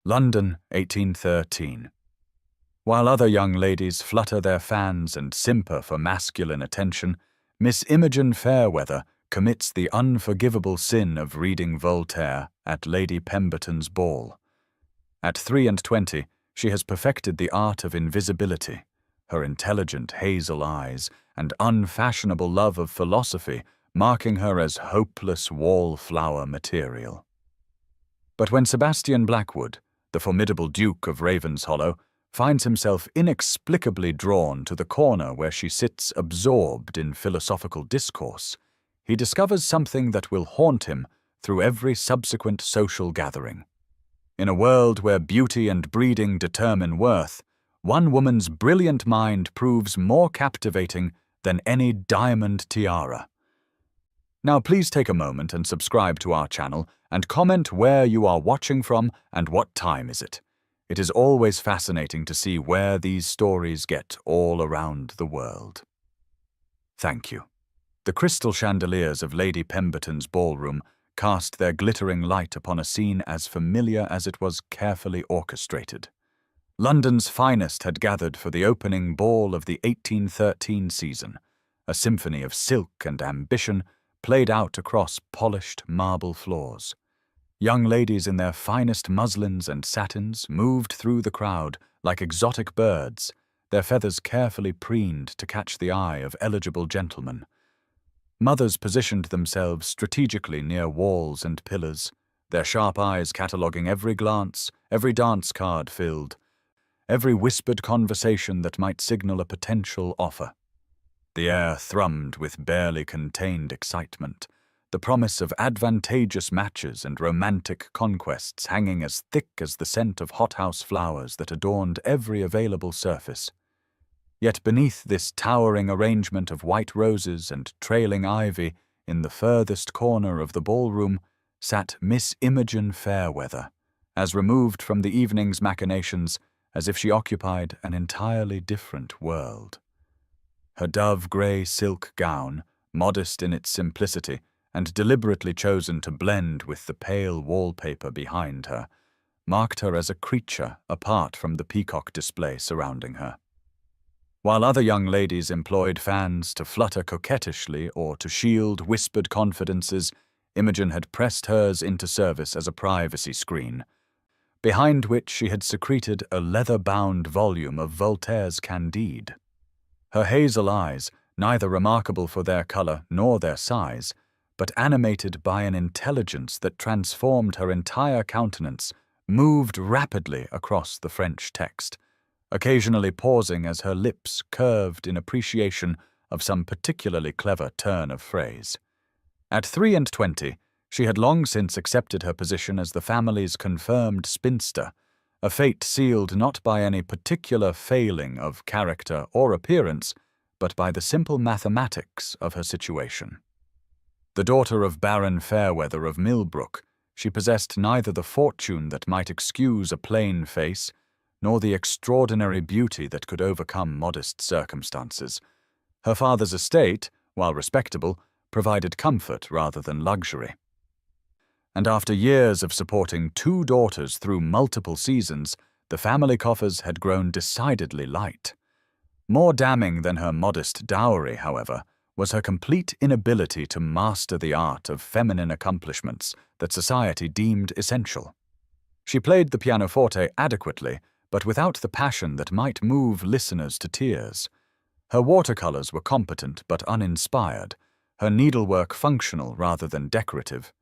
London, 1813. While other young ladies flutter their fans and simper for masculine attention, Miss Imogen Fairweather commits the unforgivable sin of reading Voltaire at Lady Pemberton's ball. At 23, she has perfected the art of invisibility. Her intelligent hazel eyes and unfashionable love of philosophy marking her as hopeless wallflower material. But when Sebastian Blackwood, the formidable Duke of Ravenshollow, finds himself inexplicably drawn to the corner where she sits absorbed in philosophical discourse, he discovers something that will haunt him through every subsequent social gathering. In a world where beauty and breeding determine worth, one woman's brilliant mind proves more captivating than any diamond tiara. Now please take a moment and subscribe to our channel and comment where you are watching from and what time is it. It is always fascinating to see where these stories get all around the world. Thank you. The crystal chandeliers of Lady Pemberton's ballroom cast their glittering light upon a scene as familiar as it was carefully orchestrated. London's finest had gathered for the opening ball of the 1813 season, a symphony of silk and ambition played out across polished marble floors. Young ladies in their finest muslins and satins moved through the crowd like exotic birds, their feathers carefully preened to catch the eye of eligible gentlemen. Mothers positioned themselves strategically near walls and pillars, their sharp eyes cataloguing every glance, every dance card filled, every whispered conversation that might signal a potential offer. The air thrummed with barely contained excitement, the promise of advantageous matches and romantic conquests hanging as thick as the scent of hothouse flowers that adorned every available surface. Yet beneath this towering arrangement of white roses and trailing ivy, in the furthest corner of the ballroom, sat Miss Imogen Fairweather, as removed from the evening's machinations as if she occupied an entirely different world. Her dove-grey silk gown, modest in its simplicity, and deliberately chosen to blend with the pale wallpaper behind her, marked her as a creature apart from the peacock display surrounding her. While other young ladies employed fans to flutter coquettishly or to shield whispered confidences, Imogen had pressed hers into service as a privacy screen, behind which she had secreted a leather-bound volume of Voltaire's Candide. Her hazel eyes, neither remarkable for their color nor their size, but animated by an intelligence that transformed her entire countenance, moved rapidly across the French text, occasionally pausing as her lips curved in appreciation of some particularly clever turn of phrase. At 23, she had long since accepted her position as the family's confirmed spinster, a fate sealed not by any particular failing of character or appearance, but by the simple mathematics of her situation. The daughter of Baron Fairweather of Millbrook, she possessed neither the fortune that might excuse a plain face, nor the extraordinary beauty that could overcome modest circumstances. Her father's estate, while respectable, provided comfort rather than luxury. And after years of supporting 2 daughters through multiple seasons, the family coffers had grown decidedly light. More damning than her modest dowry, however, was her complete inability to master the art of feminine accomplishments that society deemed essential. She played the pianoforte adequately, but without the passion that might move listeners to tears. Her watercolors were competent but uninspired, her needlework functional rather than decorative.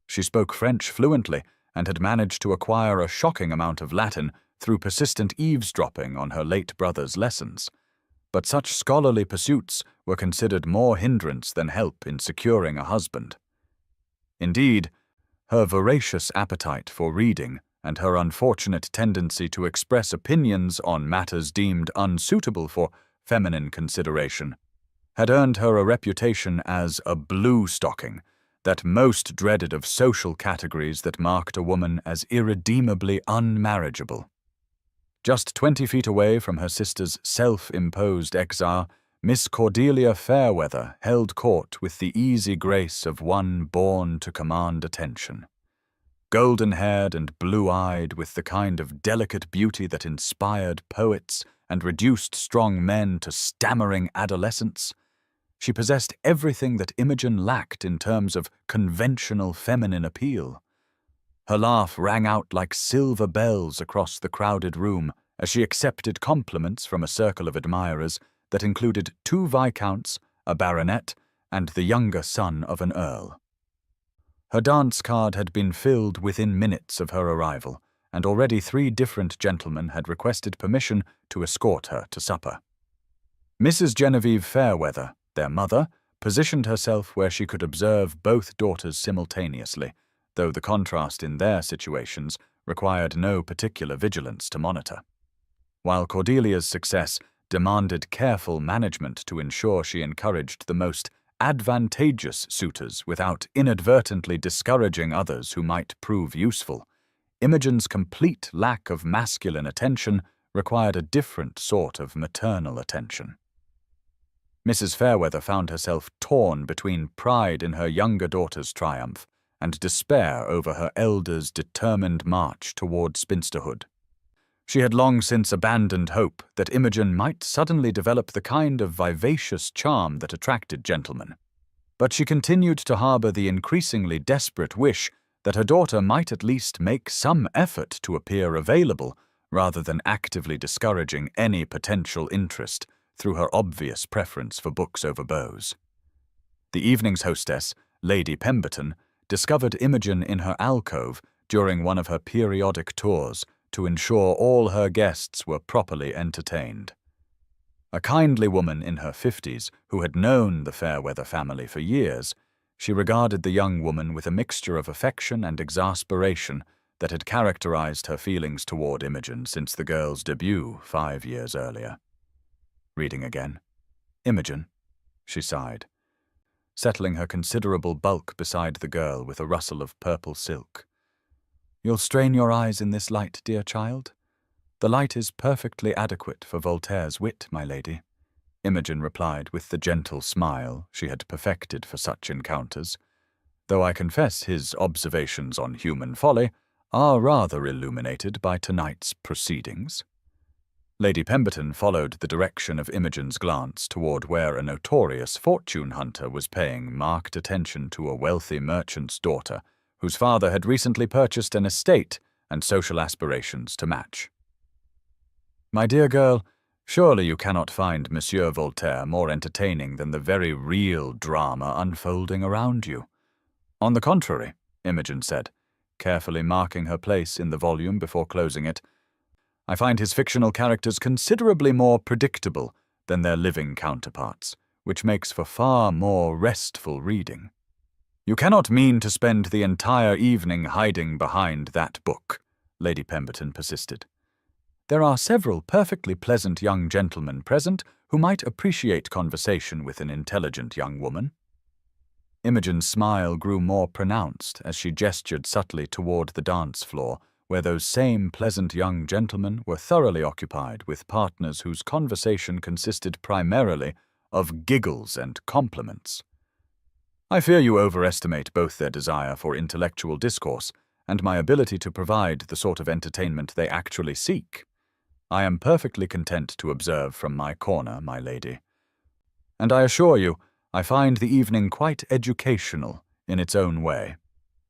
She spoke French fluently and had managed to acquire a shocking amount of Latin through persistent eavesdropping on her late brother's lessons. But such scholarly pursuits were considered more hindrance than help in securing a husband. Indeed, her voracious appetite for reading and her unfortunate tendency to express opinions on matters deemed unsuitable for feminine consideration had earned her a reputation as a blue stocking, that most dreaded of social categories that marked a woman as irredeemably unmarriageable. Just 20 feet away from her sister's self-imposed exile, Miss Cordelia Fairweather held court with the easy grace of one born to command attention. golden-haired and blue-eyed, with the kind of delicate beauty that inspired poets and reduced strong men to stammering adolescents. She possessed everything that Imogen lacked in terms of conventional feminine appeal. Her laugh rang out like silver bells across the crowded room as she accepted compliments from a circle of admirers that included 2 viscounts, a baronet, and the younger son of an earl. Her dance card had been filled within minutes of her arrival, and already 3 different gentlemen had requested permission to escort her to supper. Mrs. Genevieve Fairweather, their mother, positioned herself where she could observe both daughters simultaneously, though the contrast in their situations required no particular vigilance to monitor. While Cordelia's success demanded careful management to ensure she encouraged the most advantageous suitors without inadvertently discouraging others who might prove useful, Imogen's complete lack of masculine attention required a different sort of maternal attention. Mrs. Fairweather found herself torn between pride in her younger daughter's triumph and despair over her elder's determined march toward spinsterhood. She had long since abandoned hope that Imogen might suddenly develop the kind of vivacious charm that attracted gentlemen, but she continued to harbor the increasingly desperate wish that her daughter might at least make some effort to appear available rather than actively discouraging any potential interest through her obvious preference for books over beaux. The evening's hostess, Lady Pemberton, discovered Imogen in her alcove during one of her periodic tours to ensure all her guests were properly entertained. A kindly woman in her 50s who had known the Fairweather family for years, she regarded the young woman with a mixture of affection and exasperation that had characterized her feelings toward Imogen since the girl's debut 5 years earlier. Reading again. Imogen, she sighed, settling her considerable bulk beside the girl with a rustle of purple silk. You'll strain your eyes in this light, dear child? The light is perfectly adequate for Voltaire's wit, my lady, Imogen replied with the gentle smile she had perfected for such encounters, though I confess his observations on human folly are rather illuminated by tonight's proceedings. Lady Pemberton followed the direction of Imogen's glance toward where a notorious fortune hunter was paying marked attention to a wealthy merchant's daughter, whose father had recently purchased an estate and social aspirations to match. My dear girl, surely you cannot find Monsieur Voltaire more entertaining than the very real drama unfolding around you. On the contrary, Imogen said, carefully marking her place in the volume before closing it, I find his fictional characters considerably more predictable than their living counterparts, which makes for far more restful reading. You cannot mean to spend the entire evening hiding behind that book, Lady Pemberton persisted. There are several perfectly pleasant young gentlemen present who might appreciate conversation with an intelligent young woman. Imogen's smile grew more pronounced as she gestured subtly toward the dance floor, where those same pleasant young gentlemen were thoroughly occupied with partners whose conversation consisted primarily of giggles and compliments. I fear you overestimate both their desire for intellectual discourse and my ability to provide the sort of entertainment they actually seek. I am perfectly content to observe from my corner, my lady. And I assure you, I find the evening quite educational in its own way.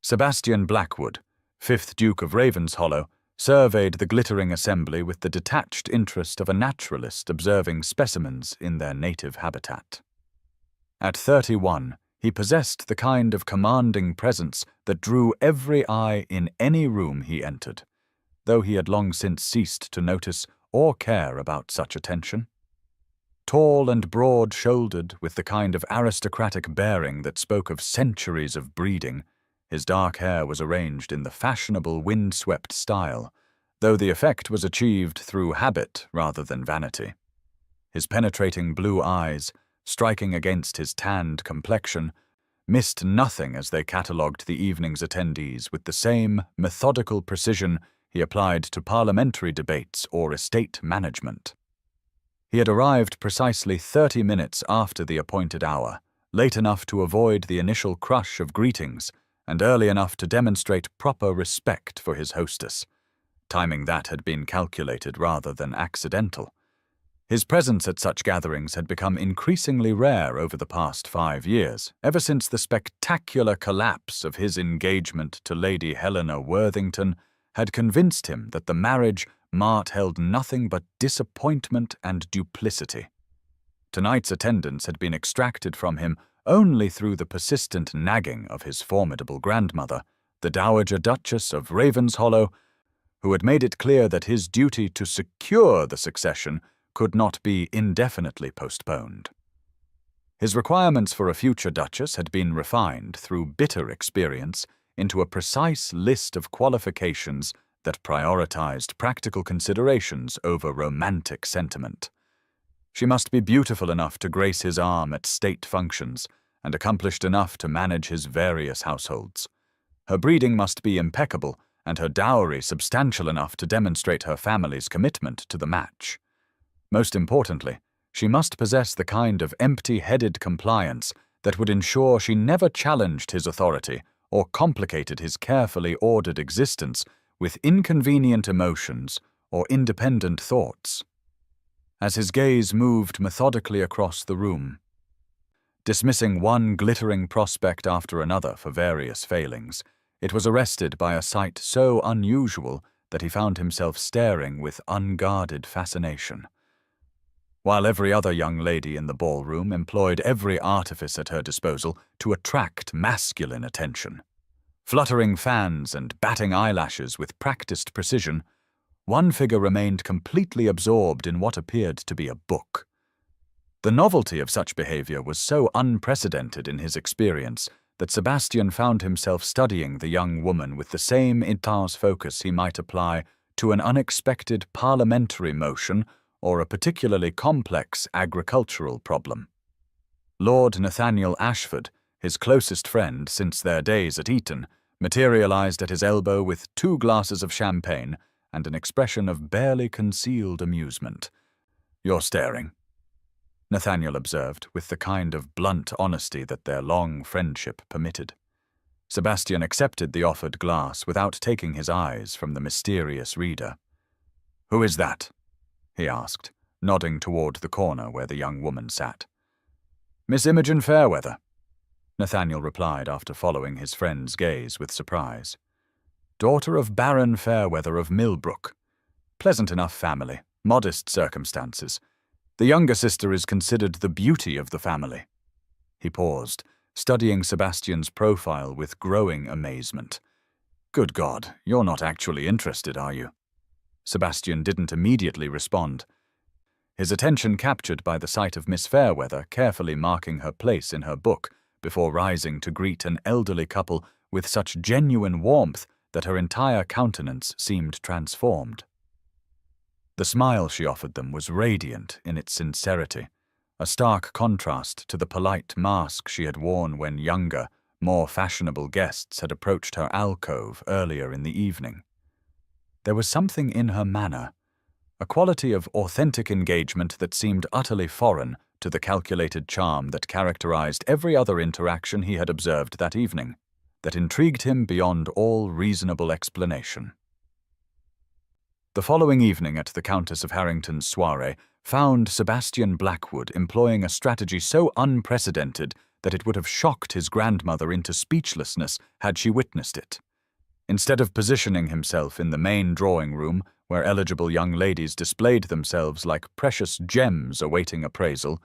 Sebastian Blackwood, 5th Duke of Ravenshollow, surveyed the glittering assembly with the detached interest of a naturalist observing specimens in their native habitat. At 31, he possessed the kind of commanding presence that drew every eye in any room he entered, though he had long since ceased to notice or care about such attention. Tall and broad-shouldered, with the kind of aristocratic bearing that spoke of centuries of breeding, his dark hair was arranged in the fashionable wind-swept style, though the effect was achieved through habit rather than vanity. His penetrating blue eyes, striking against his tanned complexion, missed nothing as they catalogued the evening's attendees with the same methodical precision he applied to parliamentary debates or estate management. He had arrived precisely 30 minutes after the appointed hour, late enough to avoid the initial crush of greetings and early enough to demonstrate proper respect for his hostess. Timing that had been calculated rather than accidental. His presence at such gatherings had become increasingly rare over the past 5 years, ever since the spectacular collapse of his engagement to Lady Helena Worthington had convinced him that the marriage Mart held nothing but disappointment and duplicity. Tonight's attendance had been extracted from him only through the persistent nagging of his formidable grandmother, the Dowager Duchess of Ravenshollow, who had made it clear that his duty to secure the succession could not be indefinitely postponed. His requirements for a future duchess had been refined through bitter experience into a precise list of qualifications that prioritized practical considerations over romantic sentiment. She must be beautiful enough to grace his arm at state functions and accomplished enough to manage his various households. Her breeding must be impeccable and her dowry substantial enough to demonstrate her family's commitment to the match. Most importantly, she must possess the kind of empty-headed compliance that would ensure she never challenged his authority or complicated his carefully ordered existence with inconvenient emotions or independent thoughts. As his gaze moved methodically across the room, dismissing one glittering prospect after another for various failings, it was arrested by a sight so unusual that he found himself staring with unguarded fascination. While every other young lady in the ballroom employed every artifice at her disposal to attract masculine attention, fluttering fans and batting eyelashes with practiced precision, one figure remained completely absorbed in what appeared to be a book. The novelty of such behavior was so unprecedented in his experience that Sebastian found himself studying the young woman with the same intense focus he might apply to an unexpected parliamentary motion or a particularly complex agricultural problem. Lord Nathaniel Ashford, his closest friend since their days at Eton, materialized at his elbow with 2 glasses of champagne and an expression of barely concealed amusement. "You're staring," Nathaniel observed with the kind of blunt honesty that their long friendship permitted. Sebastian accepted the offered glass without taking his eyes from the mysterious reader. "Who is that?" he asked, nodding toward the corner where the young woman sat. "Miss Imogen Fairweather," Nathaniel replied after following his friend's gaze with surprise. "Daughter of Baron Fairweather of Millbrook. Pleasant enough family, modest circumstances. The younger sister is considered the beauty of the family." He paused, studying Sebastian's profile with growing amazement. "Good God, you're not actually interested, are you?" Sebastian didn't immediately respond, his attention captured by the sight of Miss Fairweather carefully marking her place in her book before rising to greet an elderly couple with such genuine warmth that her entire countenance seemed transformed. The smile she offered them was radiant in its sincerity, a stark contrast to the polite mask she had worn when younger, more fashionable guests had approached her alcove earlier in the evening. There was something in her manner, a quality of authentic engagement that seemed utterly foreign to the calculated charm that characterized every other interaction he had observed that evening, that intrigued him beyond all reasonable explanation. The following evening at the Countess of Harrington's soirée found Sebastian Blackwood employing a strategy so unprecedented that it would have shocked his grandmother into speechlessness had she witnessed it. Instead of positioning himself in the main drawing room, where eligible young ladies displayed themselves like precious gems awaiting appraisal,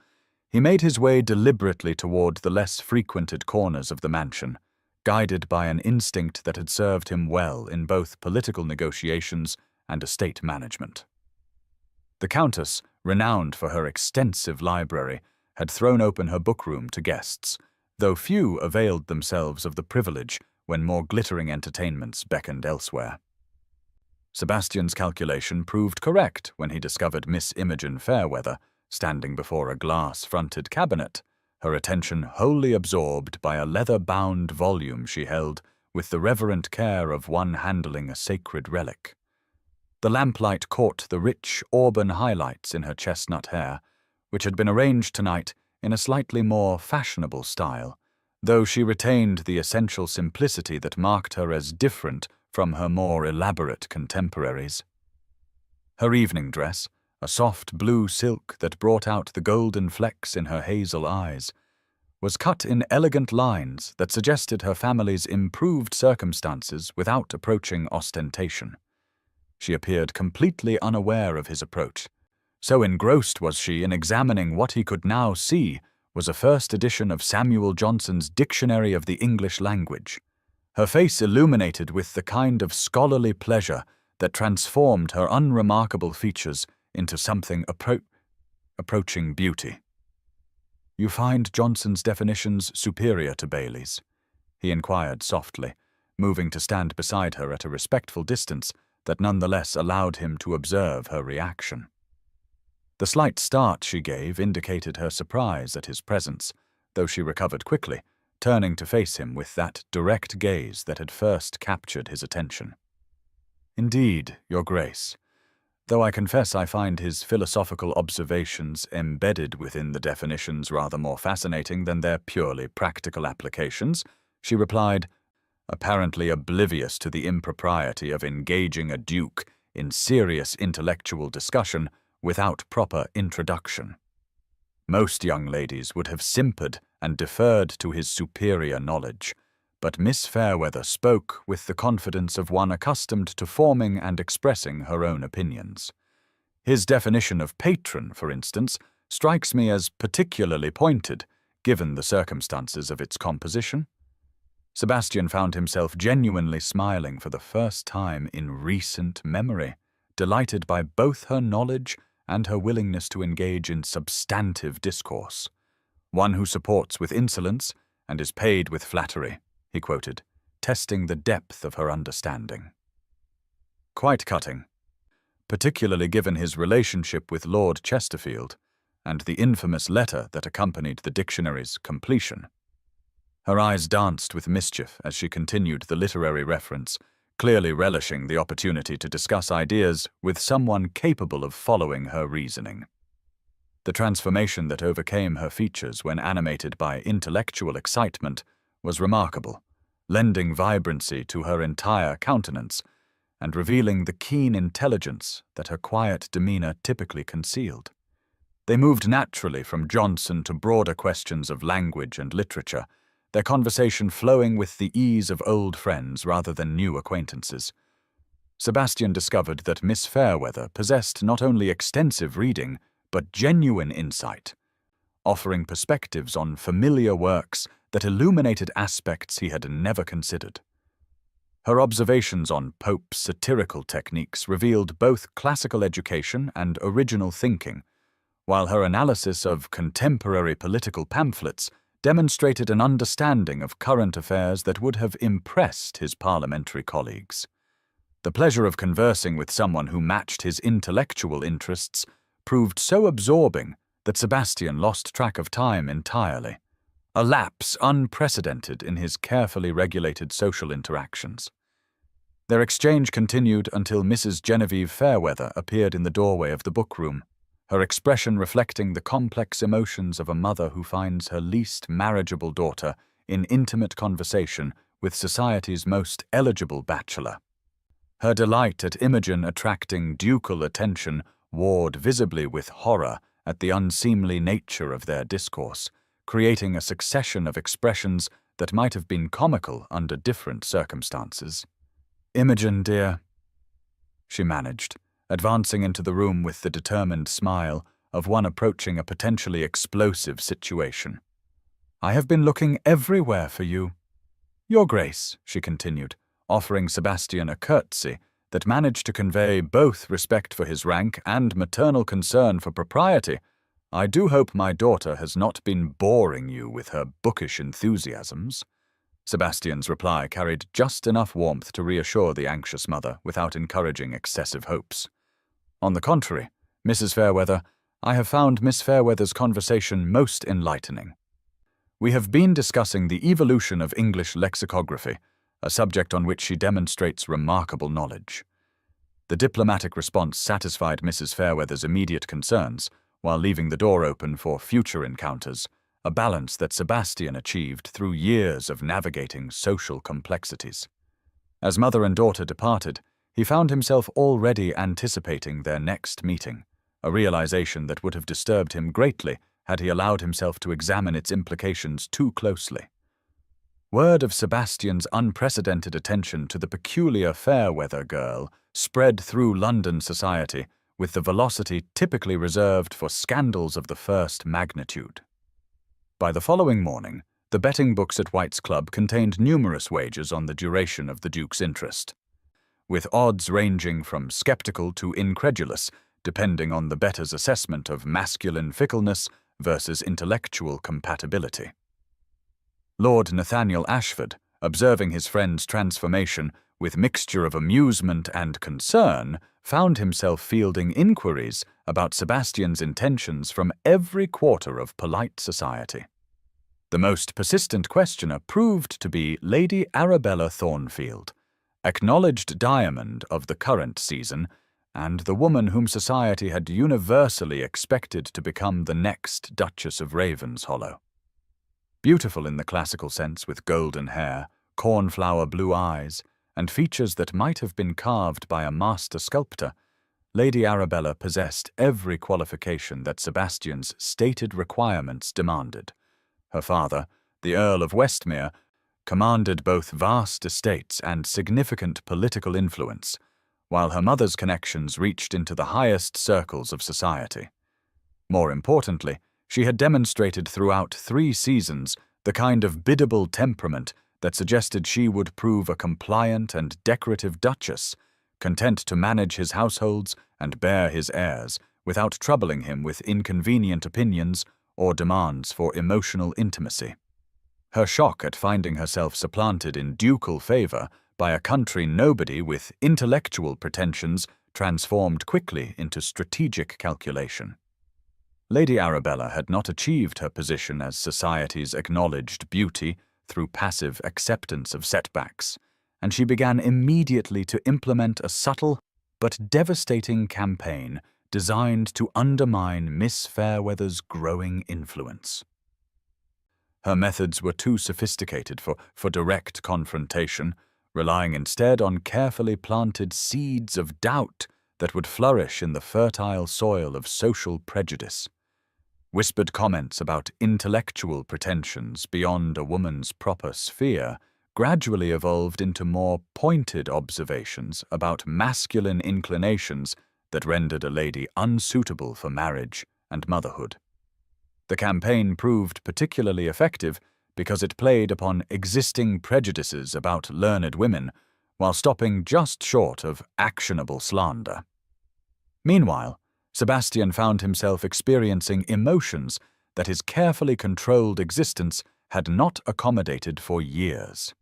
he made his way deliberately toward the less frequented corners of the mansion, guided by an instinct that had served him well in both political negotiations and estate management. The Countess, renowned for her extensive library, had thrown open her bookroom to guests, though few availed themselves of the privilege when more glittering entertainments beckoned elsewhere. Sebastian's calculation proved correct when he discovered Miss Imogen Fairweather standing before a glass-fronted cabinet, her attention wholly absorbed by a leather-bound volume she held with the reverent care of one handling a sacred relic. The lamplight caught the rich auburn highlights in her chestnut hair, which had been arranged tonight in a slightly more fashionable style, though she retained the essential simplicity that marked her as different from her more elaborate contemporaries. Her evening dress, a soft blue silk that brought out the golden flecks in her hazel eyes, was cut in elegant lines that suggested her family's improved circumstances without approaching ostentation. She appeared completely unaware of his approach. So engrossed was she in examining what he could now see was a first edition of Samuel Johnson's Dictionary of the English Language, her face illuminated with the kind of scholarly pleasure that transformed her unremarkable features into something approaching beauty. "You find Johnson's definitions superior to Bailey's?" he inquired softly, moving to stand beside her at a respectful distance that nonetheless allowed him to observe her reaction. The slight start she gave indicated her surprise at his presence, though she recovered quickly, turning to face him with that direct gaze that had first captured his attention. "Indeed, Your Grace, though I confess I find his philosophical observations embedded within the definitions rather more fascinating than their purely practical applications," she replied, apparently oblivious to the impropriety of engaging a duke in serious intellectual discussion without proper introduction. Most young ladies would have simpered and deferred to his superior knowledge, but Miss Fairweather spoke with the confidence of one accustomed to forming and expressing her own opinions. "His definition of patron, for instance, strikes me as particularly pointed, given the circumstances of its composition." Sebastian found himself genuinely smiling for the first time in recent memory, delighted by both her knowledge and her willingness to engage in substantive discourse. "One who supports with insolence and is paid with flattery," he quoted, testing the depth of her understanding. Quite cutting, particularly given his relationship with Lord Chesterfield and the infamous letter that accompanied the dictionary's completion. Her eyes danced with mischief as she continued the literary reference, clearly relishing the opportunity to discuss ideas with someone capable of following her reasoning. The transformation that overcame her features when animated by intellectual excitement was remarkable, lending vibrancy to her entire countenance and revealing the keen intelligence that her quiet demeanor typically concealed. They moved naturally from Johnson to broader questions of language and literature, their conversation flowing with the ease of old friends rather than new acquaintances. Sebastian discovered that Miss Fairweather possessed not only extensive reading, but genuine insight, offering perspectives on familiar works that illuminated aspects he had never considered. Her observations on Pope's satirical techniques revealed both classical education and original thinking, while her analysis of contemporary political pamphlets demonstrated an understanding of current affairs that would have impressed his parliamentary colleagues. The pleasure of conversing with someone who matched his intellectual interests proved so absorbing that Sebastian lost track of time entirely, a lapse unprecedented in his carefully regulated social interactions. Their exchange continued until Mrs. Genevieve Fairweather appeared in the doorway of the bookroom, her expression reflecting the complex emotions of a mother who finds her least marriageable daughter in intimate conversation with society's most eligible bachelor. Her delight at Imogen attracting ducal attention warred visibly with horror at the unseemly nature of their discourse, creating a succession of expressions that might have been comical under different circumstances. "Imogen, dear," she managed, advancing into the room with the determined smile of one approaching a potentially explosive situation. "I have been looking everywhere for you." "Your Grace," she continued, offering Sebastian a curtsy that managed to convey both respect for his rank and maternal concern for propriety, "I do hope my daughter has not been boring you with her bookish enthusiasms." Sebastian's reply carried just enough warmth to reassure the anxious mother without encouraging excessive hopes. "On the contrary, Mrs. Fairweather, I have found Miss Fairweather's conversation most enlightening. We have been discussing the evolution of English lexicography, a subject on which she demonstrates remarkable knowledge." The diplomatic response satisfied Mrs. Fairweather's immediate concerns, while leaving the door open for future encounters, a balance that Sebastian achieved through years of navigating social complexities. As mother and daughter departed, he found himself already anticipating their next meeting, a realization that would have disturbed him greatly had he allowed himself to examine its implications too closely. Word of Sebastian's unprecedented attention to the peculiar Fairweather girl spread through London society with the velocity typically reserved for scandals of the first magnitude. By the following morning, the betting books at White's Club contained numerous wagers on the duration of the Duke's interest, with odds ranging from skeptical to incredulous, depending on the bettor's assessment of masculine fickleness versus intellectual compatibility. Lord Nathaniel Ashford, observing his friend's transformation with mixture of amusement and concern, found himself fielding inquiries about Sebastian's intentions from every quarter of polite society. The most persistent questioner proved to be Lady Arabella Thornfield, acknowledged diamond of the current season, and the woman whom society had universally expected to become the next Duchess of Ravenshollow. Beautiful in the classical sense, with golden hair, cornflower blue eyes, and features that might have been carved by a master sculptor, Lady Arabella possessed every qualification that Sebastian's stated requirements demanded. Her father, the Earl of Westmere, commanded both vast estates and significant political influence, while her mother's connections reached into the highest circles of society. More importantly, she had demonstrated throughout 3 seasons the kind of biddable temperament that suggested she would prove a compliant and decorative duchess, content to manage his households and bear his heirs without troubling him with inconvenient opinions or demands for emotional intimacy. Her shock at finding herself supplanted in ducal favor by a country nobody with intellectual pretensions transformed quickly into strategic calculation. Lady Arabella had not achieved her position as society's acknowledged beauty through passive acceptance of setbacks, and she began immediately to implement a subtle but devastating campaign designed to undermine Miss Fairweather's growing influence. Her methods were too sophisticated for direct confrontation, relying instead on carefully planted seeds of doubt that would flourish in the fertile soil of social prejudice. Whispered comments about intellectual pretensions beyond a woman's proper sphere gradually evolved into more pointed observations about masculine inclinations that rendered a lady unsuitable for marriage and motherhood. The campaign proved particularly effective because it played upon existing prejudices about learned women while stopping just short of actionable slander. Meanwhile, Sebastian found himself experiencing emotions that his carefully controlled existence had not accommodated for years.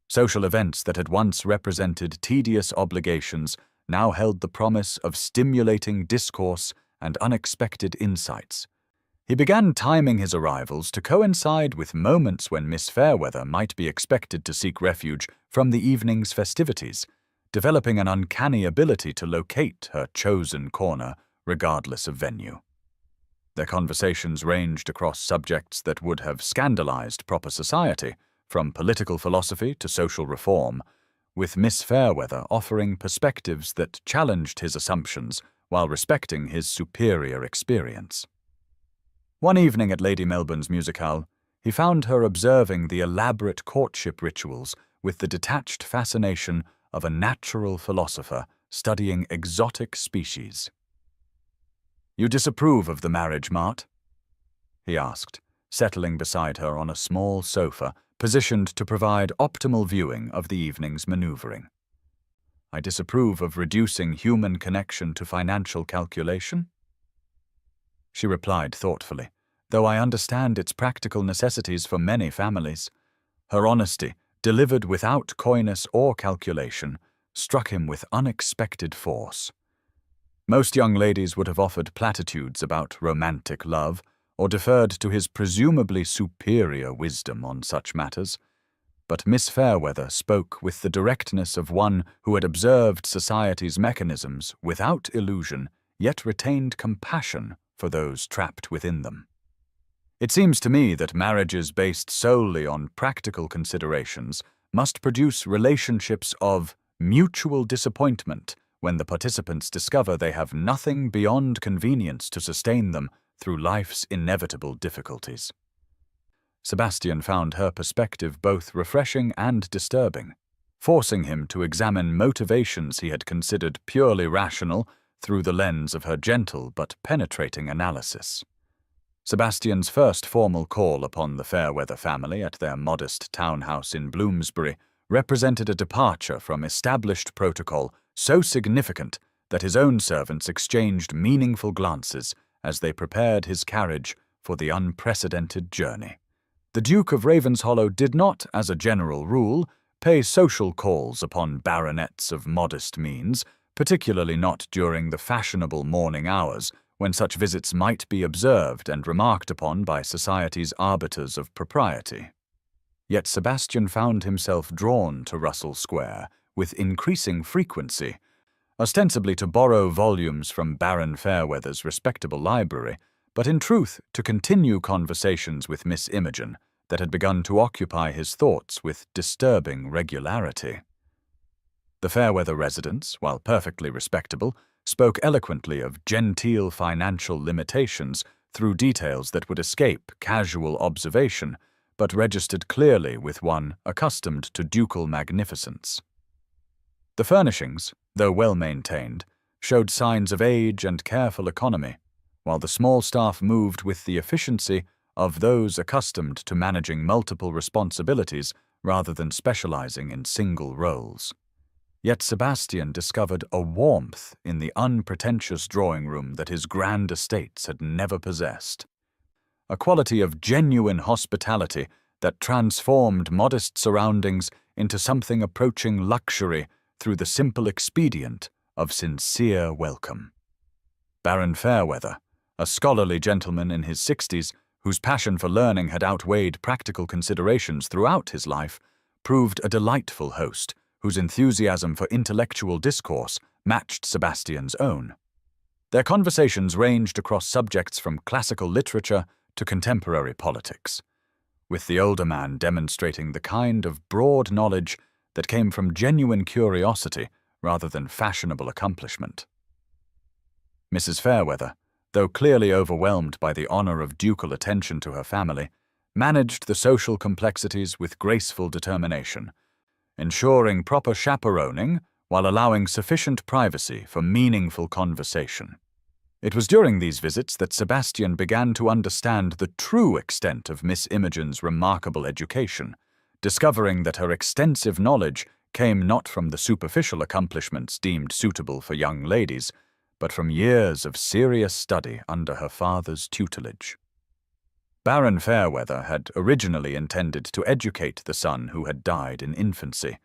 Social events that had once represented tedious obligations now held the promise of stimulating discourse and unexpected insights. He began timing his arrivals to coincide with moments when Miss Fairweather might be expected to seek refuge from the evening's festivities, developing an uncanny ability to locate her chosen corner regardless of venue. Their conversations ranged across subjects that would have scandalized proper society, from political philosophy to social reform, with Miss Fairweather offering perspectives that challenged his assumptions while respecting his superior experience. One evening at Lady Melbourne's musicale, he found her observing the elaborate courtship rituals with the detached fascination of a natural philosopher studying exotic species. "You disapprove of the marriage, Mart?" he asked, settling beside her on a small sofa positioned to provide optimal viewing of the evening's maneuvering. "I disapprove of reducing human connection to financial calculation," she replied thoughtfully, "though I understand its practical necessities for many families." Her honesty, delivered without coyness or calculation, struck him with unexpected force. Most young ladies would have offered platitudes about romantic love, or deferred to his presumably superior wisdom on such matters. But Miss Fairweather spoke with the directness of one who had observed society's mechanisms without illusion, yet retained compassion for those trapped within them. It seems to me that marriages based solely on practical considerations must produce relationships of mutual disappointment when the participants discover they have nothing beyond convenience to sustain them through life's inevitable difficulties. Sebastian found her perspective both refreshing and disturbing, forcing him to examine motivations he had considered purely rational through the lens of her gentle but penetrating analysis. Sebastian's first formal call upon the Fairweather family at their modest townhouse in Bloomsbury represented a departure from established protocol so significant that his own servants exchanged meaningful glances as they prepared his carriage for the unprecedented journey. The Duke of Ravenshollow did not, as a general rule, pay social calls upon baronets of modest means, particularly not during the fashionable morning hours, when such visits might be observed and remarked upon by society's arbiters of propriety. Yet Sebastian found himself drawn to Russell Square with increasing frequency, ostensibly to borrow volumes from Baron Fairweather's respectable library, but in truth to continue conversations with Miss Imogen that had begun to occupy his thoughts with disturbing regularity. The Fairweather residents, while perfectly respectable, spoke eloquently of genteel financial limitations through details that would escape casual observation, but registered clearly with one accustomed to ducal magnificence. The furnishings, though well-maintained, showed signs of age and careful economy, while the small staff moved with the efficiency of those accustomed to managing multiple responsibilities rather than specializing in single roles. Yet Sebastian discovered a warmth in the unpretentious drawing room that his grand estates had never possessed. A quality of genuine hospitality that transformed modest surroundings into something approaching luxury through the simple expedient of sincere welcome. Baron Fairweather, a scholarly gentleman in his 60s, whose passion for learning had outweighed practical considerations throughout his life, proved a delightful host whose enthusiasm for intellectual discourse matched Sebastian's own. Their conversations ranged across subjects from classical literature to contemporary politics, with the older man demonstrating the kind of broad knowledge that came from genuine curiosity rather than fashionable accomplishment. Mrs. Fairweather, though clearly overwhelmed by the honor of ducal attention to her family, managed the social complexities with graceful determination, ensuring proper chaperoning while allowing sufficient privacy for meaningful conversation. It was during these visits that Sebastian began to understand the true extent of Miss Imogen's remarkable education, discovering that her extensive knowledge came not from the superficial accomplishments deemed suitable for young ladies, but from years of serious study under her father's tutelage. Baron Fairweather had originally intended to educate the son who had died in infancy,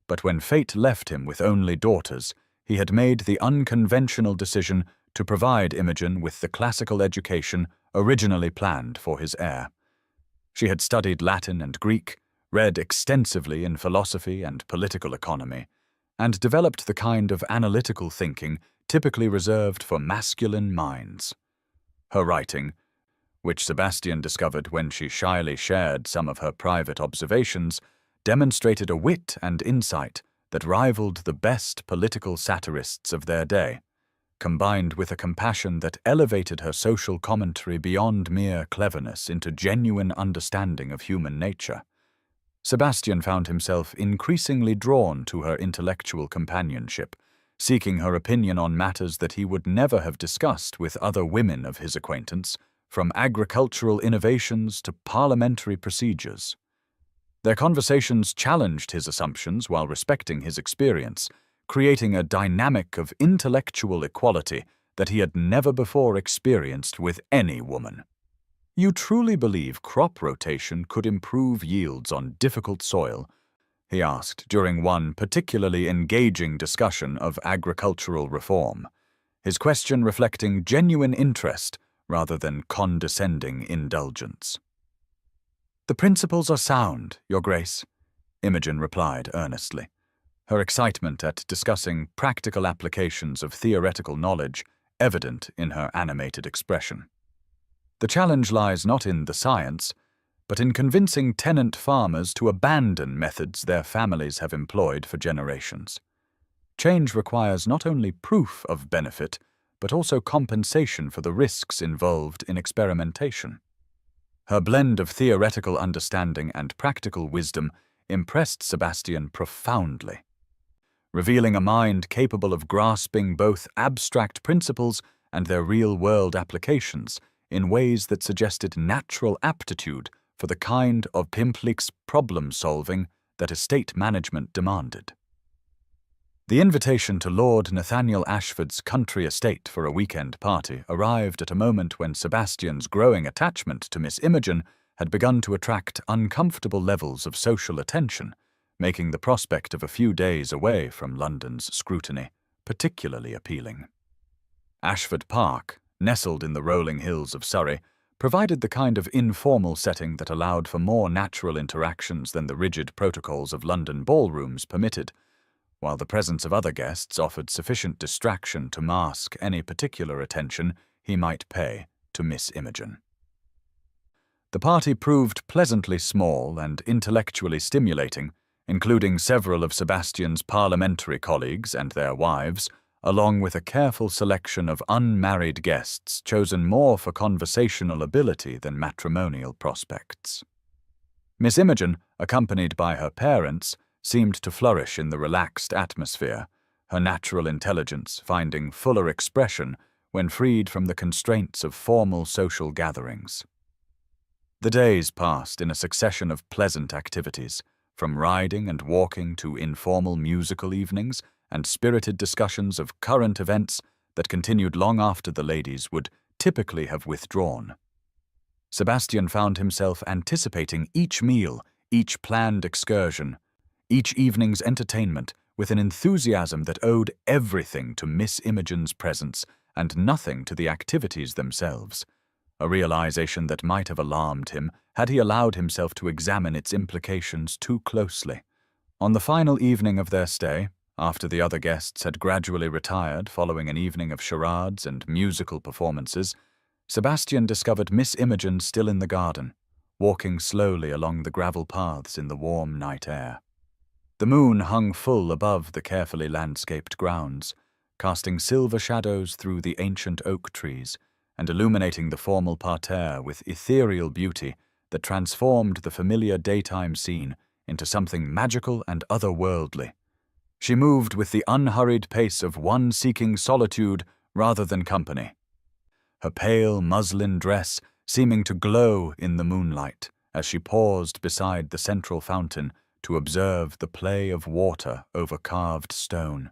but when fate left him with only daughters, he had made the unconventional decision to provide Imogen with the classical education originally planned for his heir. She had studied Latin and Greek, read extensively in philosophy and political economy, and developed the kind of analytical thinking typically reserved for masculine minds. Her writing, which Sebastian discovered when she shyly shared some of her private observations, demonstrated a wit and insight that rivaled the best political satirists of their day, combined with a compassion that elevated her social commentary beyond mere cleverness into genuine understanding of human nature. Sebastian found himself increasingly drawn to her intellectual companionship, seeking her opinion on matters that he would never have discussed with other women of his acquaintance, from agricultural innovations to parliamentary procedures. Their conversations challenged his assumptions while respecting his experience, creating a dynamic of intellectual equality that he had never before experienced with any woman. "You truly believe crop rotation could improve yields on difficult soil?" he asked during one particularly engaging discussion of agricultural reform, his question reflecting genuine interest rather than condescending indulgence. "The principles are sound, Your Grace," Imogen replied earnestly, her excitement at discussing practical applications of theoretical knowledge evident in her animated expression. The challenge lies not in the science, but in convincing tenant farmers to abandon methods their families have employed for generations. Change requires not only proof of benefit, but also compensation for the risks involved in experimentation. Her blend of theoretical understanding and practical wisdom impressed Sebastian profoundly, revealing a mind capable of grasping both abstract principles and their real-world applications in ways that suggested natural aptitude for the kind of complex problem-solving that estate management demanded. The invitation to Lord Nathaniel Ashford's country estate for a weekend party arrived at a moment when Sebastian's growing attachment to Miss Imogen had begun to attract uncomfortable levels of social attention, making the prospect of a few days away from London's scrutiny particularly appealing. Ashford Park, nestled in the rolling hills of Surrey, provided the kind of informal setting that allowed for more natural interactions than the rigid protocols of London ballrooms permitted, while the presence of other guests offered sufficient distraction to mask any particular attention he might pay to Miss Imogen. The party proved pleasantly small and intellectually stimulating, including several of Sebastian's parliamentary colleagues and their wives, along with a careful selection of unmarried guests chosen more for conversational ability than matrimonial prospects. Miss Imogen, accompanied by her parents, seemed to flourish in the relaxed atmosphere, her natural intelligence finding fuller expression when freed from the constraints of formal social gatherings. The days passed in a succession of pleasant activities, from riding and walking to informal musical evenings and spirited discussions of current events that continued long after the ladies would typically have withdrawn. Sebastian found himself anticipating each meal, each planned excursion, each evening's entertainment with an enthusiasm that owed everything to Miss Imogen's presence and nothing to the activities themselves, a realization that might have alarmed him had he allowed himself to examine its implications too closely. On the final evening of their stay, after the other guests had gradually retired following an evening of charades and musical performances, Sebastian discovered Miss Imogen still in the garden, walking slowly along the gravel paths in the warm night air. The moon hung full above the carefully landscaped grounds, casting silver shadows through the ancient oak trees and illuminating the formal parterre with ethereal beauty that transformed the familiar daytime scene into something magical and otherworldly. She moved with the unhurried pace of one seeking solitude rather than company, her pale muslin dress seeming to glow in the moonlight as she paused beside the central fountain to observe the play of water over carved stone.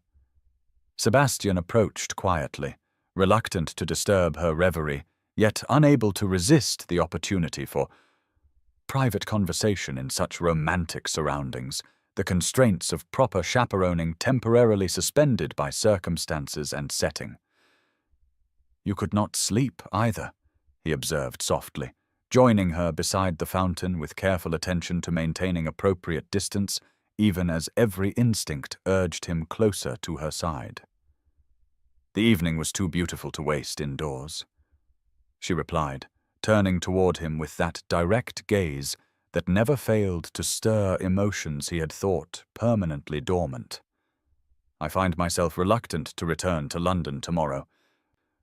Sebastian approached quietly, reluctant to disturb her reverie, yet unable to resist the opportunity for private conversation in such romantic surroundings, the constraints of proper chaperoning temporarily suspended by circumstances and setting. "You could not sleep either," he observed softly, joining her beside the fountain with careful attention to maintaining appropriate distance, even as every instinct urged him closer to her side. "The evening was too beautiful to waste indoors," she replied, turning toward him with that direct gaze that never failed to stir emotions he had thought permanently dormant. "I find myself reluctant to return to London tomorrow,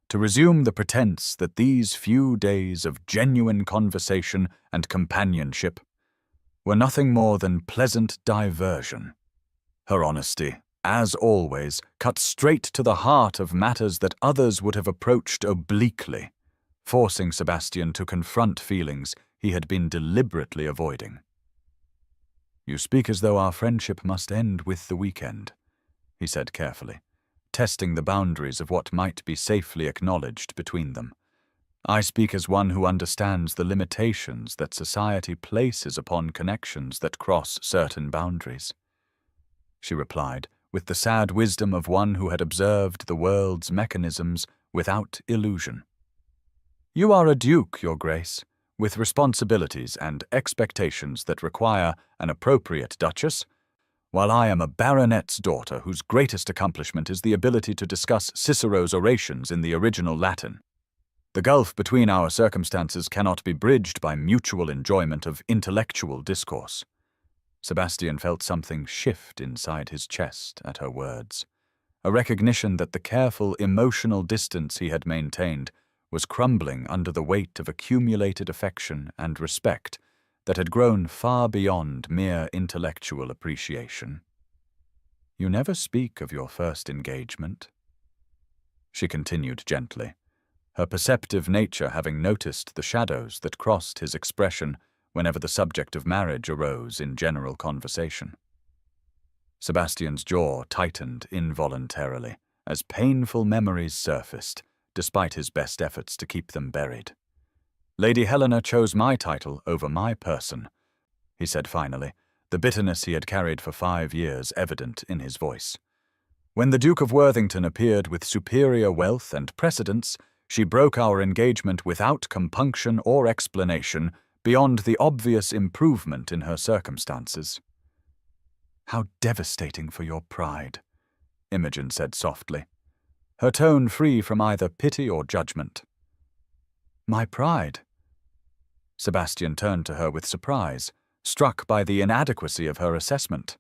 to resume the pretense that these few days of genuine conversation and companionship were nothing more than pleasant diversion." Her honesty, as always, cut straight to the heart of matters that others would have approached obliquely, forcing Sebastian to confront feelings he had been deliberately avoiding. "You speak as though our friendship must end with the weekend," he said carefully, testing the boundaries of what might be safely acknowledged between them. "I speak as one who understands the limitations that society places upon connections that cross certain boundaries," she replied, with the sad wisdom of one who had observed the world's mechanisms without illusion. "You are a duke, Your Grace, with responsibilities and expectations that require an appropriate duchess, while I am a baronet's daughter whose greatest accomplishment is the ability to discuss Cicero's orations in the original Latin." The gulf between our circumstances cannot be bridged by mutual enjoyment of intellectual discourse. Sebastian felt something shift inside his chest at her words, a recognition that the careful emotional distance he had maintained was crumbling under the weight of accumulated affection and respect that had grown far beyond mere intellectual appreciation. "You never speak of your first engagement," she continued gently, her perceptive nature having noticed the shadows that crossed his expression whenever the subject of marriage arose in general conversation. Sebastian's jaw tightened involuntarily as painful memories surfaced, despite his best efforts to keep them buried. "Lady Helena chose my title over my person," he said finally, the bitterness he had carried for 5 years evident in his voice. "When the Duke of Worthington appeared with superior wealth and precedence, she broke our engagement without compunction or explanation, beyond the obvious improvement in her circumstances." "How devastating for your pride," Imogen said softly, her tone free from either pity or judgment. "My pride?" Sebastian turned to her with surprise, struck by the inadequacy of her assessment.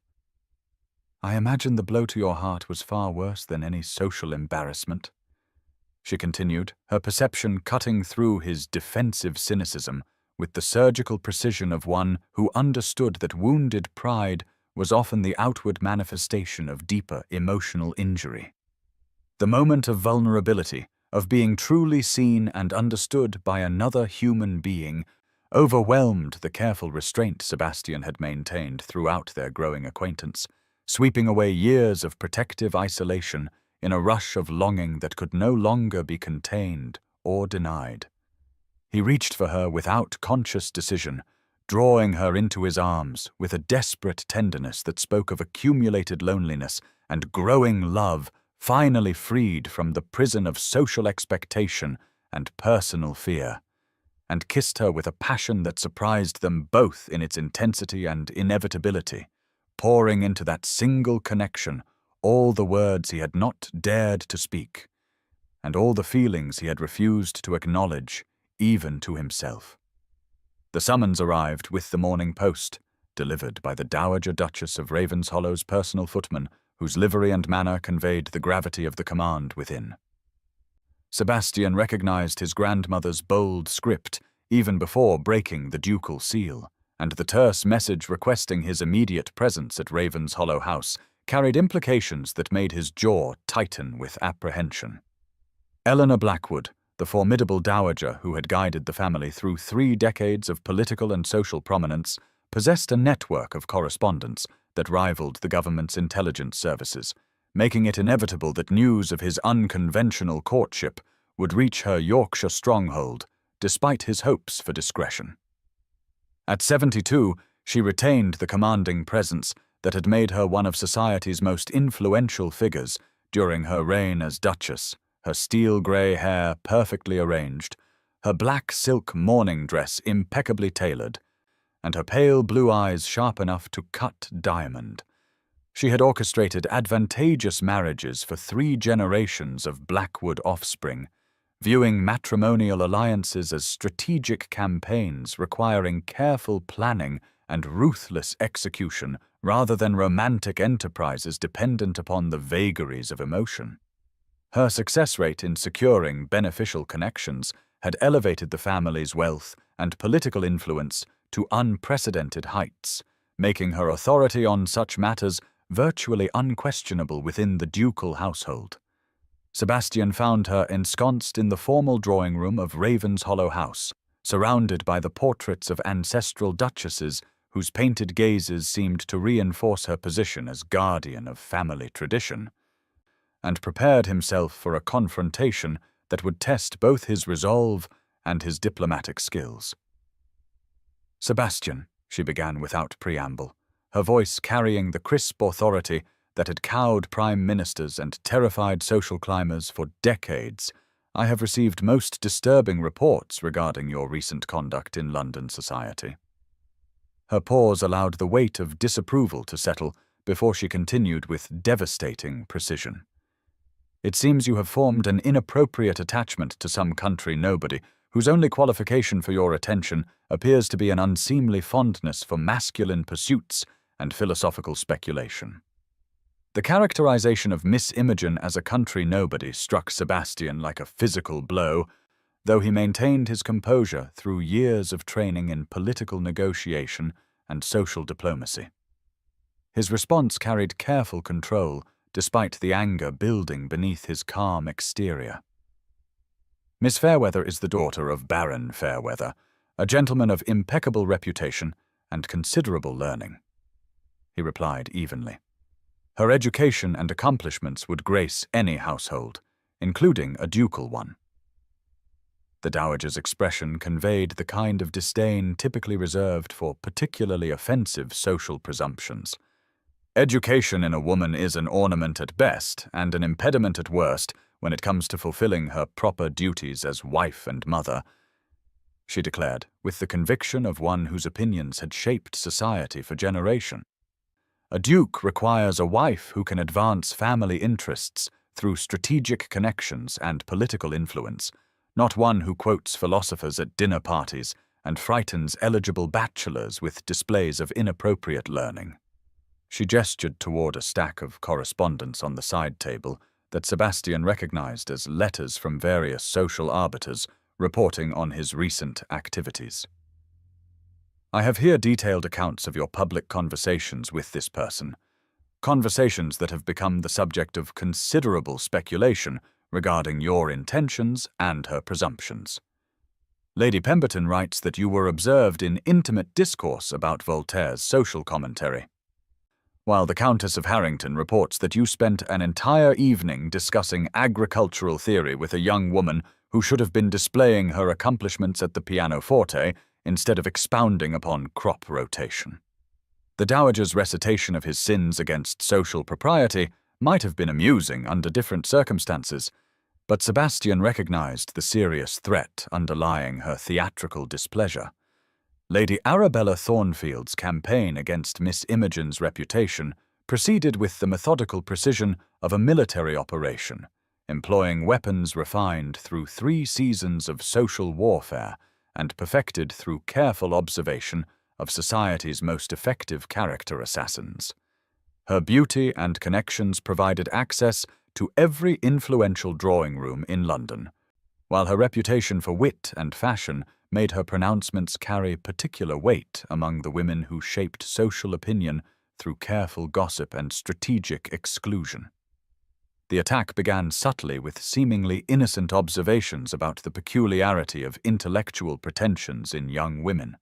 "I imagine the blow to your heart was far worse than any social embarrassment," she continued, her perception cutting through his defensive cynicism with the surgical precision of one who understood that wounded pride was often the outward manifestation of deeper emotional injury. The moment of vulnerability, of being truly seen and understood by another human being, overwhelmed the careful restraint Sebastian had maintained throughout their growing acquaintance, sweeping away years of protective isolation in a rush of longing that could no longer be contained or denied. He reached for her without conscious decision, drawing her into his arms with a desperate tenderness that spoke of accumulated loneliness and growing love, finally freed from the prison of social expectation and personal fear, and kissed her with a passion that surprised them both in its intensity and inevitability, pouring into that single connection all the words he had not dared to speak, and all the feelings he had refused to acknowledge, even to himself. The summons arrived with the morning post, delivered by the Dowager Duchess of Ravenshallow's personal footman, whose livery and manner conveyed the gravity of the command within. Sebastian recognized his grandmother's bold script even before breaking the ducal seal, and the terse message requesting his immediate presence at Ravenshollow House carried implications that made his jaw tighten with apprehension. Eleanor Blackwood, the formidable dowager who had guided the family through 3 decades of political and social prominence, possessed a network of correspondence that rivaled the government's intelligence services, making it inevitable that news of his unconventional courtship would reach her Yorkshire stronghold, despite his hopes for discretion. At 72, she retained the commanding presence that had made her one of society's most influential figures during her reign as Duchess, her steel-grey hair perfectly arranged, her black silk mourning dress impeccably tailored, and her pale blue eyes sharp enough to cut diamond. She had orchestrated advantageous marriages for 3 generations of Blackwood offspring, viewing matrimonial alliances as strategic campaigns requiring careful planning and ruthless execution rather than romantic enterprises dependent upon the vagaries of emotion. Her success rate in securing beneficial connections had elevated the family's wealth and political influence to unprecedented heights, making her authority on such matters virtually unquestionable within the ducal household. Sebastian found her ensconced in the formal drawing room of Ravenshollow House, surrounded by the portraits of ancestral duchesses whose painted gazes seemed to reinforce her position as guardian of family tradition, and prepared himself for a confrontation that would test both his resolve and his diplomatic skills. "Sebastian," she began without preamble, her voice carrying the crisp authority that had cowed prime ministers and terrified social climbers for decades, "I have received most disturbing reports regarding your recent conduct in London society." Her pause allowed the weight of disapproval to settle before she continued with devastating precision. It seems you have formed an inappropriate attachment to some country nobody, whose only qualification for your attention appears to be an unseemly fondness for masculine pursuits and philosophical speculation. The characterization of Miss Imogen as a country nobody struck Sebastian like a physical blow, though he maintained his composure through years of training in political negotiation and social diplomacy. His response carried careful control, despite the anger building beneath his calm exterior. Miss Fairweather is the daughter of Baron Fairweather, a gentleman of impeccable reputation and considerable learning, he replied evenly. Her education and accomplishments would grace any household, including a ducal one. The dowager's expression conveyed the kind of disdain typically reserved for particularly offensive social presumptions. Education in a woman is an ornament at best and an impediment at worst when it comes to fulfilling her proper duties as wife and mother, she declared, with the conviction of one whose opinions had shaped society for generations. A duke requires a wife who can advance family interests through strategic connections and political influence, not one who quotes philosophers at dinner parties and frightens eligible bachelors with displays of inappropriate learning. She gestured toward a stack of correspondence on the side table that Sebastian recognized as letters from various social arbiters reporting on his recent activities. I have here detailed accounts of your public conversations with this person, conversations that have become the subject of considerable speculation regarding your intentions and her presumptions. Lady Pemberton writes that you were observed in intimate discourse about Voltaire's social commentary, while the Countess of Harrington reports that you spent an entire evening discussing agricultural theory with a young woman who should have been displaying her accomplishments at the pianoforte instead of expounding upon crop rotation. The dowager's recitation of his sins against social propriety might have been amusing under different circumstances, but Sebastian recognized the serious threat underlying her theatrical displeasure. Lady Arabella Thornfield's campaign against Miss Imogen's reputation proceeded with the methodical precision of a military operation, employing weapons refined through 3 seasons of social warfare and perfected through careful observation of society's most effective character assassins. Her beauty and connections provided access to every influential drawing room in London, while her reputation for wit and fashion made her pronouncements carry particular weight among the women who shaped social opinion through careful gossip and strategic exclusion. The attack began subtly with seemingly innocent observations about the peculiarity of intellectual pretensions in young women,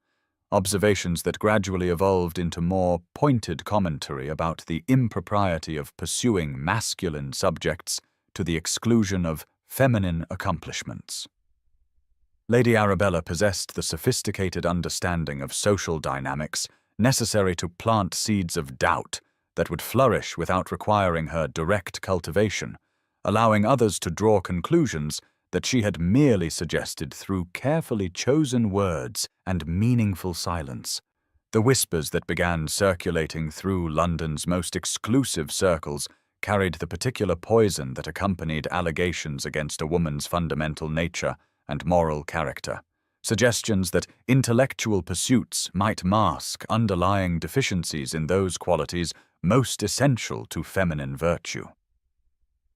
observations that gradually evolved into more pointed commentary about the impropriety of pursuing masculine subjects to the exclusion of feminine accomplishments. Lady Arabella possessed the sophisticated understanding of social dynamics necessary to plant seeds of doubt that would flourish without requiring her direct cultivation, allowing others to draw conclusions that she had merely suggested through carefully chosen words and meaningful silence. The whispers that began circulating through London's most exclusive circles carried the particular poison that accompanied allegations against a woman's fundamental nature and moral character, suggestions that intellectual pursuits might mask underlying deficiencies in those qualities most essential to feminine virtue.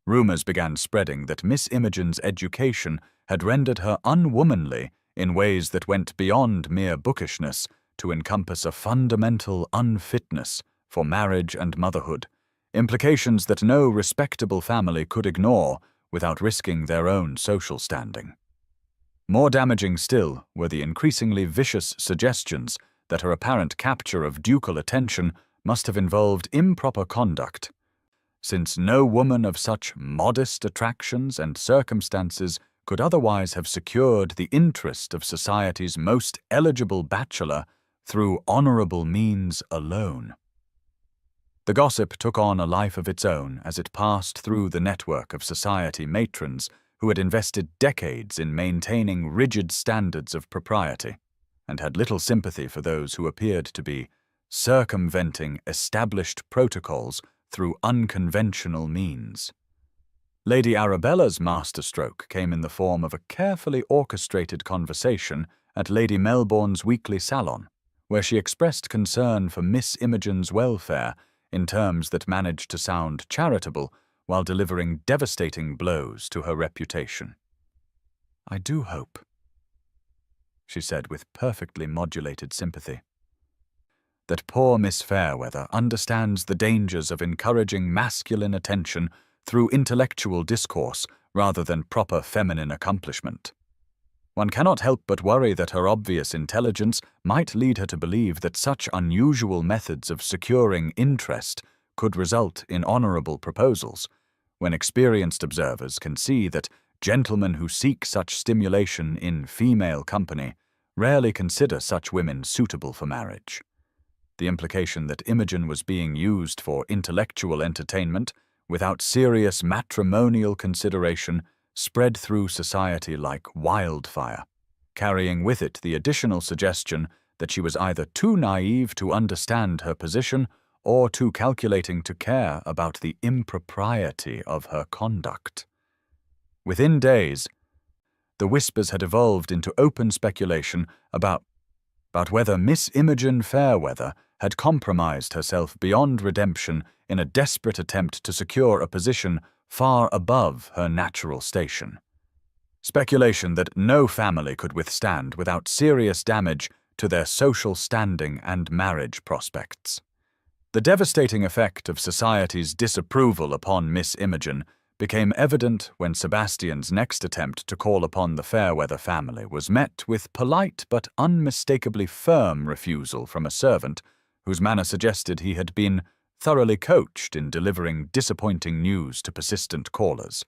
Rumors began spreading that Miss Imogen's education had rendered her unwomanly in ways that went beyond mere bookishness to encompass a fundamental unfitness for marriage and motherhood, implications that no respectable family could ignore without risking their own social standing. More damaging still were the increasingly vicious suggestions that her apparent capture of ducal attention must have involved improper conduct, since no woman of such modest attractions and circumstances could otherwise have secured the interest of society's most eligible bachelor through honorable means alone. The gossip took on a life of its own as it passed through the network of society matrons who had invested decades in maintaining rigid standards of propriety, and had little sympathy for those who appeared to be circumventing established protocols through unconventional means. Lady Arabella's masterstroke came in the form of a carefully orchestrated conversation at Lady Melbourne's weekly salon, where she expressed concern for Miss Imogen's welfare in terms that managed to sound charitable while delivering devastating blows to her reputation. "I do hope," she said with perfectly modulated sympathy, "that poor Miss Fairweather understands the dangers of encouraging masculine attention through intellectual discourse rather than proper feminine accomplishment. One cannot help but worry that her obvious intelligence might lead her to believe that such unusual methods of securing interest could result in honorable proposals, when experienced observers can see that gentlemen who seek such stimulation in female company rarely consider such women suitable for marriage. The implication that Imogen was being used for intellectual entertainment without serious matrimonial consideration spread through society like wildfire, carrying with it the additional suggestion that she was either too naive to understand her position or too calculating to care about the impropriety of her conduct. Within days, the whispers had evolved into open speculation about whether Miss Imogen Fairweather had compromised herself beyond redemption in a desperate attempt to secure a position far above her natural station. Speculation that no family could withstand without serious damage to their social standing and marriage prospects. The devastating effect of society's disapproval upon Miss Imogen became evident when Sebastian's next attempt to call upon the Fairweather family was met with polite but unmistakably firm refusal from a servant whose manner suggested he had been thoroughly coached in delivering disappointing news to persistent callers.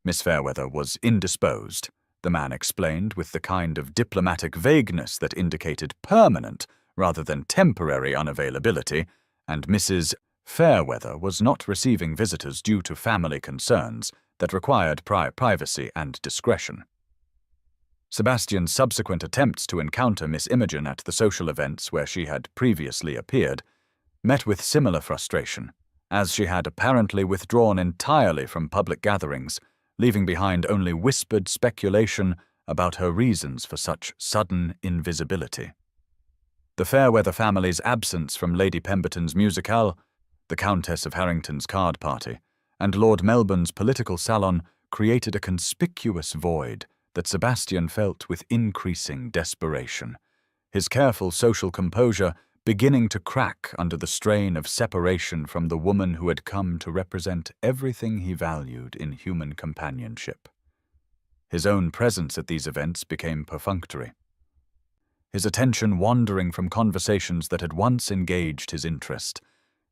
Miss Fairweather was indisposed, the man explained with the kind of diplomatic vagueness that indicated permanent rather than temporary unavailability, and Mrs. Fairweather was not receiving visitors due to family concerns that required privacy and discretion. Sebastian's subsequent attempts to encounter Miss Imogen at the social events where she had previously appeared met with similar frustration, as she had apparently withdrawn entirely from public gatherings, leaving behind only whispered speculation about her reasons for such sudden invisibility. The Fairweather family's absence from Lady Pemberton's musicale, the Countess of Harrington's card party, and Lord Melbourne's political salon created a conspicuous void that Sebastian felt with increasing desperation, his careful social composure beginning to crack under the strain of separation from the woman who had come to represent everything he valued in human companionship. His own presence at these events became perfunctory, his attention wandering from conversations that had once engaged his interest,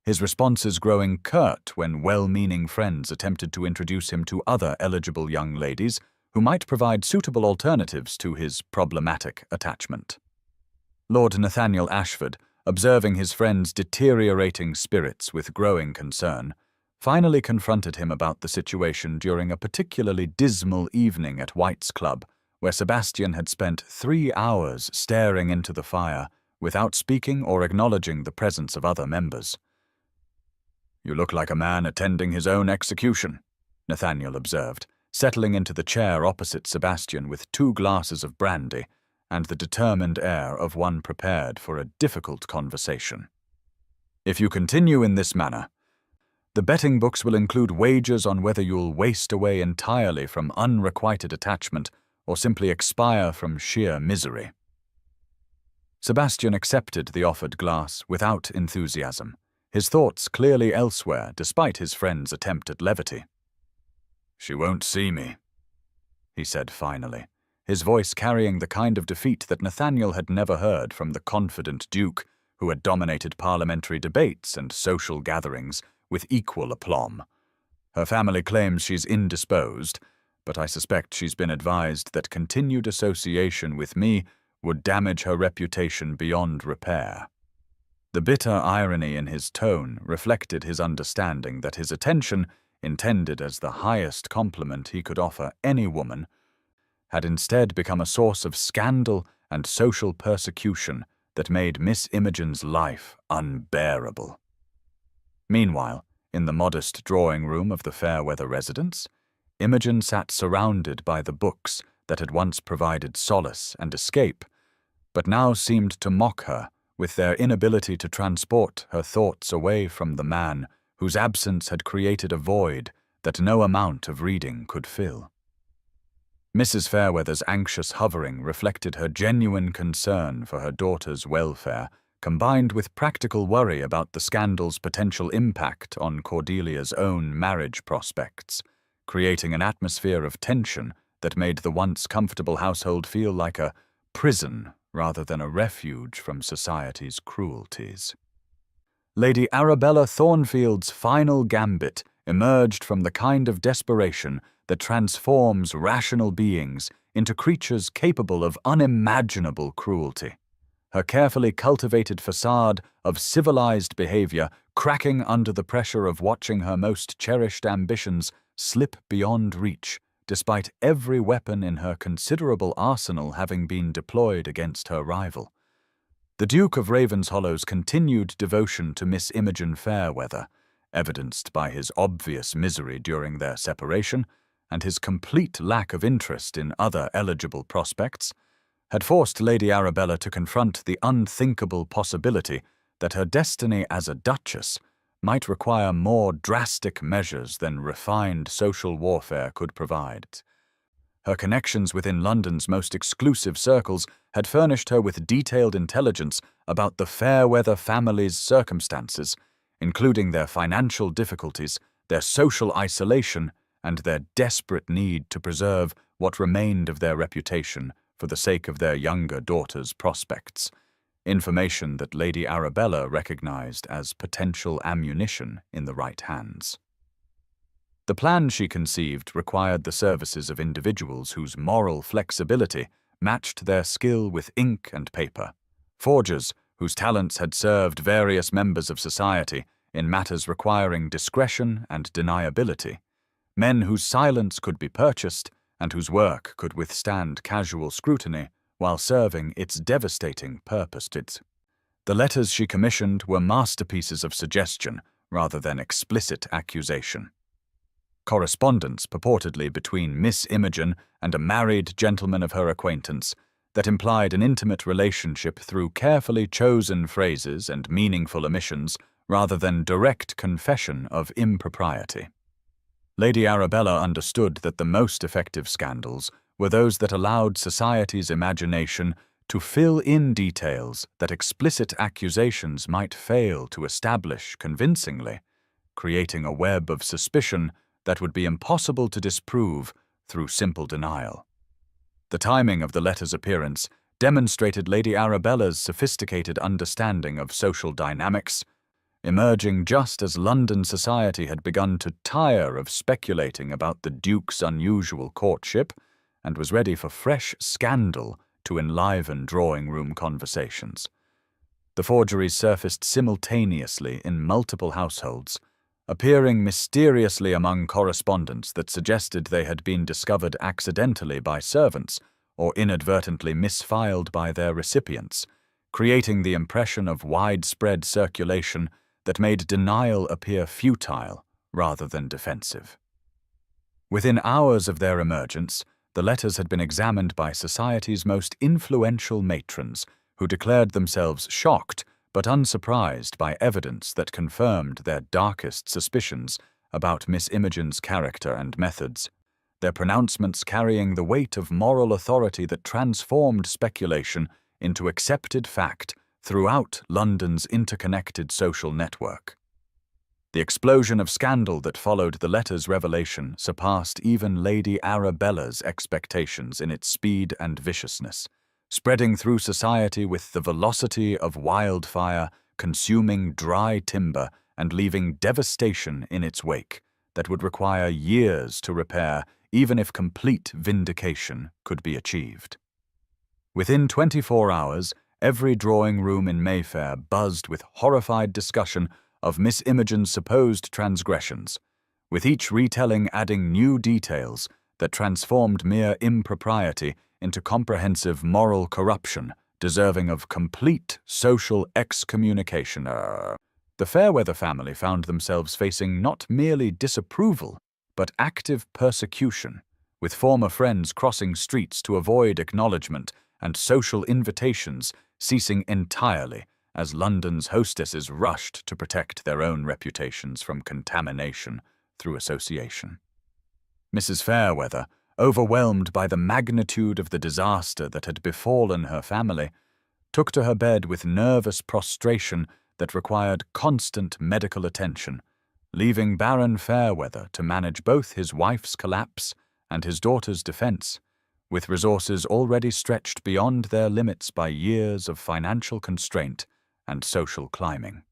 his responses growing curt when well-meaning friends attempted to introduce him to other eligible young ladies who might provide suitable alternatives to his problematic attachment. Lord Nathaniel Ashford, observing his friend's deteriorating spirits with growing concern, finally confronted him about the situation during a particularly dismal evening at White's Club, where Sebastian had spent 3 hours staring into the fire without speaking or acknowledging the presence of other members. "You look like a man attending his own execution," Nathaniel observed, settling into the chair opposite Sebastian with 2 glasses of brandy and the determined air of one prepared for a difficult conversation. "If you continue in this manner, the betting books will include wagers on whether you'll waste away entirely from unrequited attachment or simply expire from sheer misery." Sebastian accepted the offered glass without enthusiasm, his thoughts clearly elsewhere despite his friend's attempt at levity. "She won't see me," he said finally, his voice carrying the kind of defeat that Nathaniel had never heard from the confident Duke who had dominated parliamentary debates and social gatherings with equal aplomb. "Her family claims she's indisposed, but I suspect she's been advised that continued association with me would damage her reputation beyond repair." The bitter irony in his tone reflected his understanding that his attention, intended as the highest compliment he could offer any woman, had instead become a source of scandal and social persecution that made Miss Imogen's life unbearable. Meanwhile, in the modest drawing-room of the Fairweather residence, Imogen sat surrounded by the books that had once provided solace and escape, but now seemed to mock her with their inability to transport her thoughts away from the man whose absence had created a void that no amount of reading could fill. Mrs. Fairweather's anxious hovering reflected her genuine concern for her daughter's welfare, combined with practical worry about the scandal's potential impact on Cordelia's own marriage prospects, creating an atmosphere of tension that made the once comfortable household feel like a prison rather than a refuge from society's cruelties. Lady Arabella Thornfield's final gambit emerged from the kind of desperation that transforms rational beings into creatures capable of unimaginable cruelty. Her carefully cultivated facade of civilized behavior cracking under the pressure of watching her most cherished ambitions slip beyond reach, despite every weapon in her considerable arsenal having been deployed against her rival. The Duke of Ravenshallow's continued devotion to Miss Imogen Fairweather, evidenced by his obvious misery during their separation and his complete lack of interest in other eligible prospects, had forced Lady Arabella to confront the unthinkable possibility that her destiny as a duchess might require more drastic measures than refined social warfare could provide. Her connections within London's most exclusive circles had furnished her with detailed intelligence about the Fairweather family's circumstances, including their financial difficulties, their social isolation, and their desperate need to preserve what remained of their reputation for the sake of their younger daughter's prospects, information that Lady Arabella recognized as potential ammunition in the right hands. The plan she conceived required the services of individuals whose moral flexibility matched their skill with ink and paper, forgers whose talents had served various members of society in matters requiring discretion and deniability, men whose silence could be purchased and whose work could withstand casual scrutiny while serving its devastating purpose. The letters she commissioned were masterpieces of suggestion rather than explicit accusation. Correspondence purportedly between Miss Imogen and a married gentleman of her acquaintance that implied an intimate relationship through carefully chosen phrases and meaningful omissions rather than direct confession of impropriety. Lady Arabella understood that the most effective scandals were those that allowed society's imagination to fill in details that explicit accusations might fail to establish convincingly, creating a web of suspicion that would be impossible to disprove through simple denial. The timing of the letter's appearance demonstrated Lady Arabella's sophisticated understanding of social dynamics, emerging just as London society had begun to tire of speculating about the Duke's unusual courtship and was ready for fresh scandal to enliven drawing-room conversations. The forgeries surfaced simultaneously in multiple households, appearing mysteriously among correspondence that suggested they had been discovered accidentally by servants or inadvertently misfiled by their recipients, creating the impression of widespread circulation that made denial appear futile rather than defensive. Within hours of their emergence, the letters had been examined by society's most influential matrons, who declared themselves shocked but unsurprised by evidence that confirmed their darkest suspicions about Miss Imogen's character and methods, their pronouncements carrying the weight of moral authority that transformed speculation into accepted fact throughout London's interconnected social network. The explosion of scandal that followed the letter's revelation surpassed even Lady Arabella's expectations in its speed and viciousness, spreading through society with the velocity of wildfire, consuming dry timber and leaving devastation in its wake that would require years to repair even if complete vindication could be achieved. Within 24 hours, every drawing room in Mayfair buzzed with horrified discussion of Miss Imogen's supposed transgressions, with each retelling adding new details that transformed mere impropriety into comprehensive moral corruption deserving of complete social excommunication. The Fairweather family found themselves facing not merely disapproval, but active persecution, with former friends crossing streets to avoid acknowledgement and social invitations ceasing entirely as London's hostesses rushed to protect their own reputations from contamination through association. Mrs. Fairweather, overwhelmed by the magnitude of the disaster that had befallen her family, took to her bed with nervous prostration that required constant medical attention, leaving Baron Fairweather to manage both his wife's collapse and his daughter's defense, with resources already stretched beyond their limits by years of financial constraint and social climbing.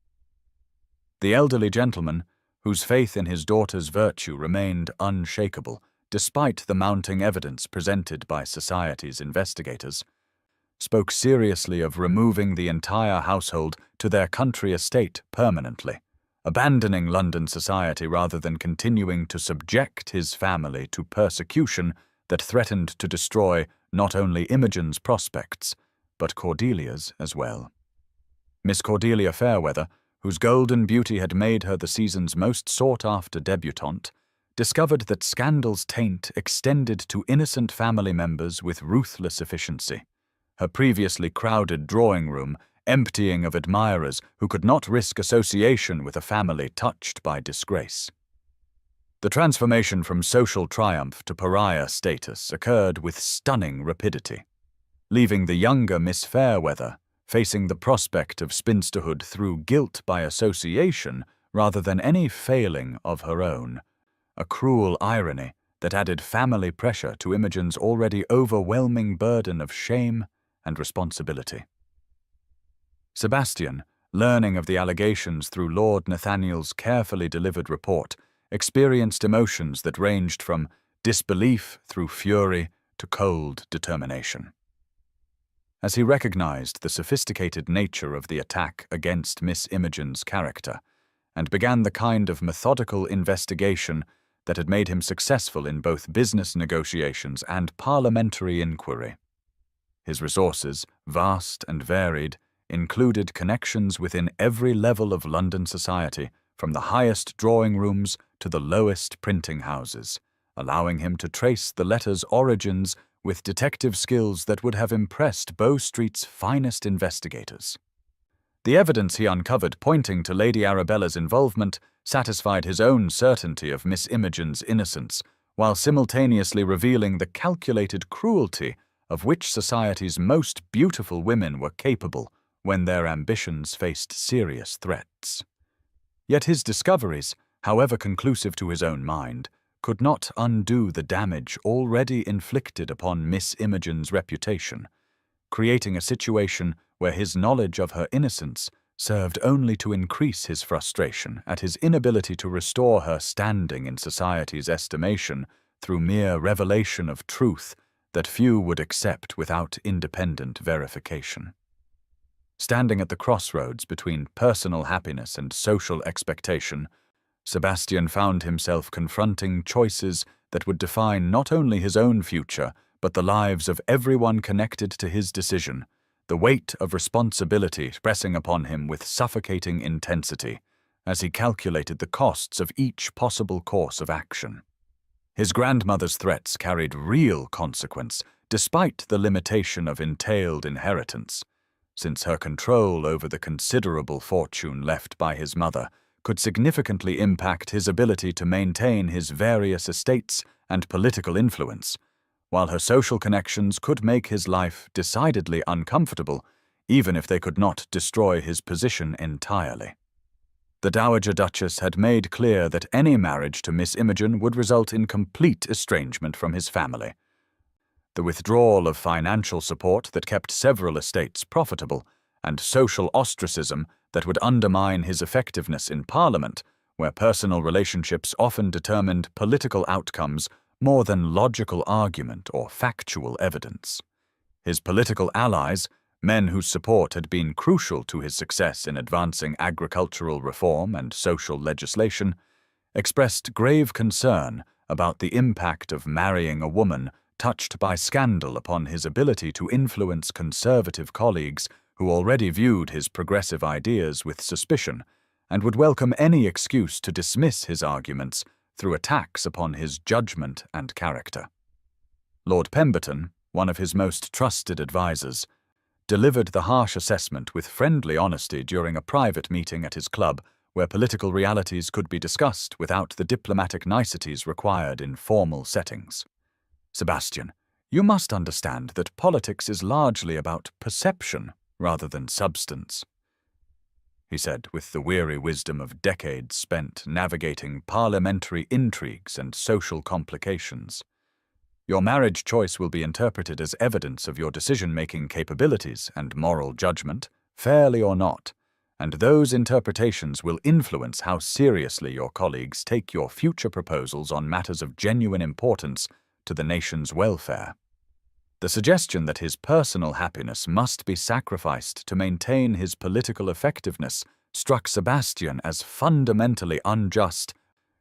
The elderly gentleman, whose faith in his daughter's virtue remained unshakable despite the mounting evidence presented by society's investigators, spoke seriously of removing the entire household to their country estate permanently, abandoning London society rather than continuing to subject his family to persecution that threatened to destroy not only Imogen's prospects, but Cordelia's as well. Miss Cordelia Fairweather, whose golden beauty had made her the season's most sought-after debutante, discovered that scandal's taint extended to innocent family members with ruthless efficiency, her previously crowded drawing room emptying of admirers who could not risk association with a family touched by disgrace. The transformation from social triumph to pariah status occurred with stunning rapidity, leaving the younger Miss Fairweather facing the prospect of spinsterhood through guilt by association rather than any failing of her own, a cruel irony that added family pressure to Imogen's already overwhelming burden of shame and responsibility. Sebastian, learning of the allegations through Lord Nathaniel's carefully delivered report, experienced emotions that ranged from disbelief through fury to cold determination. As he recognized the sophisticated nature of the attack against Miss Imogen's character, and began the kind of methodical investigation that had made him successful in both business negotiations and parliamentary inquiry. His resources, vast and varied, included connections within every level of London society, from the highest drawing rooms to the lowest printing houses, allowing him to trace the letter's origins with detective skills that would have impressed Bow Street's finest investigators. The evidence he uncovered pointing to Lady Arabella's involvement satisfied his own certainty of Miss Imogen's innocence, while simultaneously revealing the calculated cruelty of which society's most beautiful women were capable when their ambitions faced serious threats. Yet his discoveries, however conclusive to his own mind, could not undo the damage already inflicted upon Miss Imogen's reputation, creating a situation where his knowledge of her innocence served only to increase his frustration at his inability to restore her standing in society's estimation through mere revelation of truth that few would accept without independent verification. Standing at the crossroads between personal happiness and social expectation, Sebastian found himself confronting choices that would define not only his own future, but the lives of everyone connected to his decision, the weight of responsibility pressing upon him with suffocating intensity as he calculated the costs of each possible course of action. His grandmother's threats carried real consequence despite the limitation of entailed inheritance, since her control over the considerable fortune left by his mother could significantly impact his ability to maintain his various estates and political influence, while her social connections could make his life decidedly uncomfortable, even if they could not destroy his position entirely. The Dowager Duchess had made clear that any marriage to Miss Imogen would result in complete estrangement from his family. The withdrawal of financial support that kept several estates profitable, and social ostracism that would undermine his effectiveness in Parliament, where personal relationships often determined political outcomes more than logical argument or factual evidence. His political allies, men whose support had been crucial to his success in advancing agricultural reform and social legislation, expressed grave concern about the impact of marrying a woman touched by scandal upon his ability to influence conservative colleagues who already viewed his progressive ideas with suspicion and would welcome any excuse to dismiss his arguments through attacks upon his judgment and character. Lord Pemberton, one of his most trusted advisers, delivered the harsh assessment with friendly honesty during a private meeting at his club where political realities could be discussed without the diplomatic niceties required in formal settings. "Sebastian, you must understand that politics is largely about perception rather than substance," he said with the weary wisdom of decades spent navigating parliamentary intrigues and social complications. "Your marriage choice will be interpreted as evidence of your decision-making capabilities and moral judgment, fairly or not, and those interpretations will influence how seriously your colleagues take your future proposals on matters of genuine importance to the nation's welfare." The suggestion that his personal happiness must be sacrificed to maintain his political effectiveness struck Sebastian as fundamentally unjust,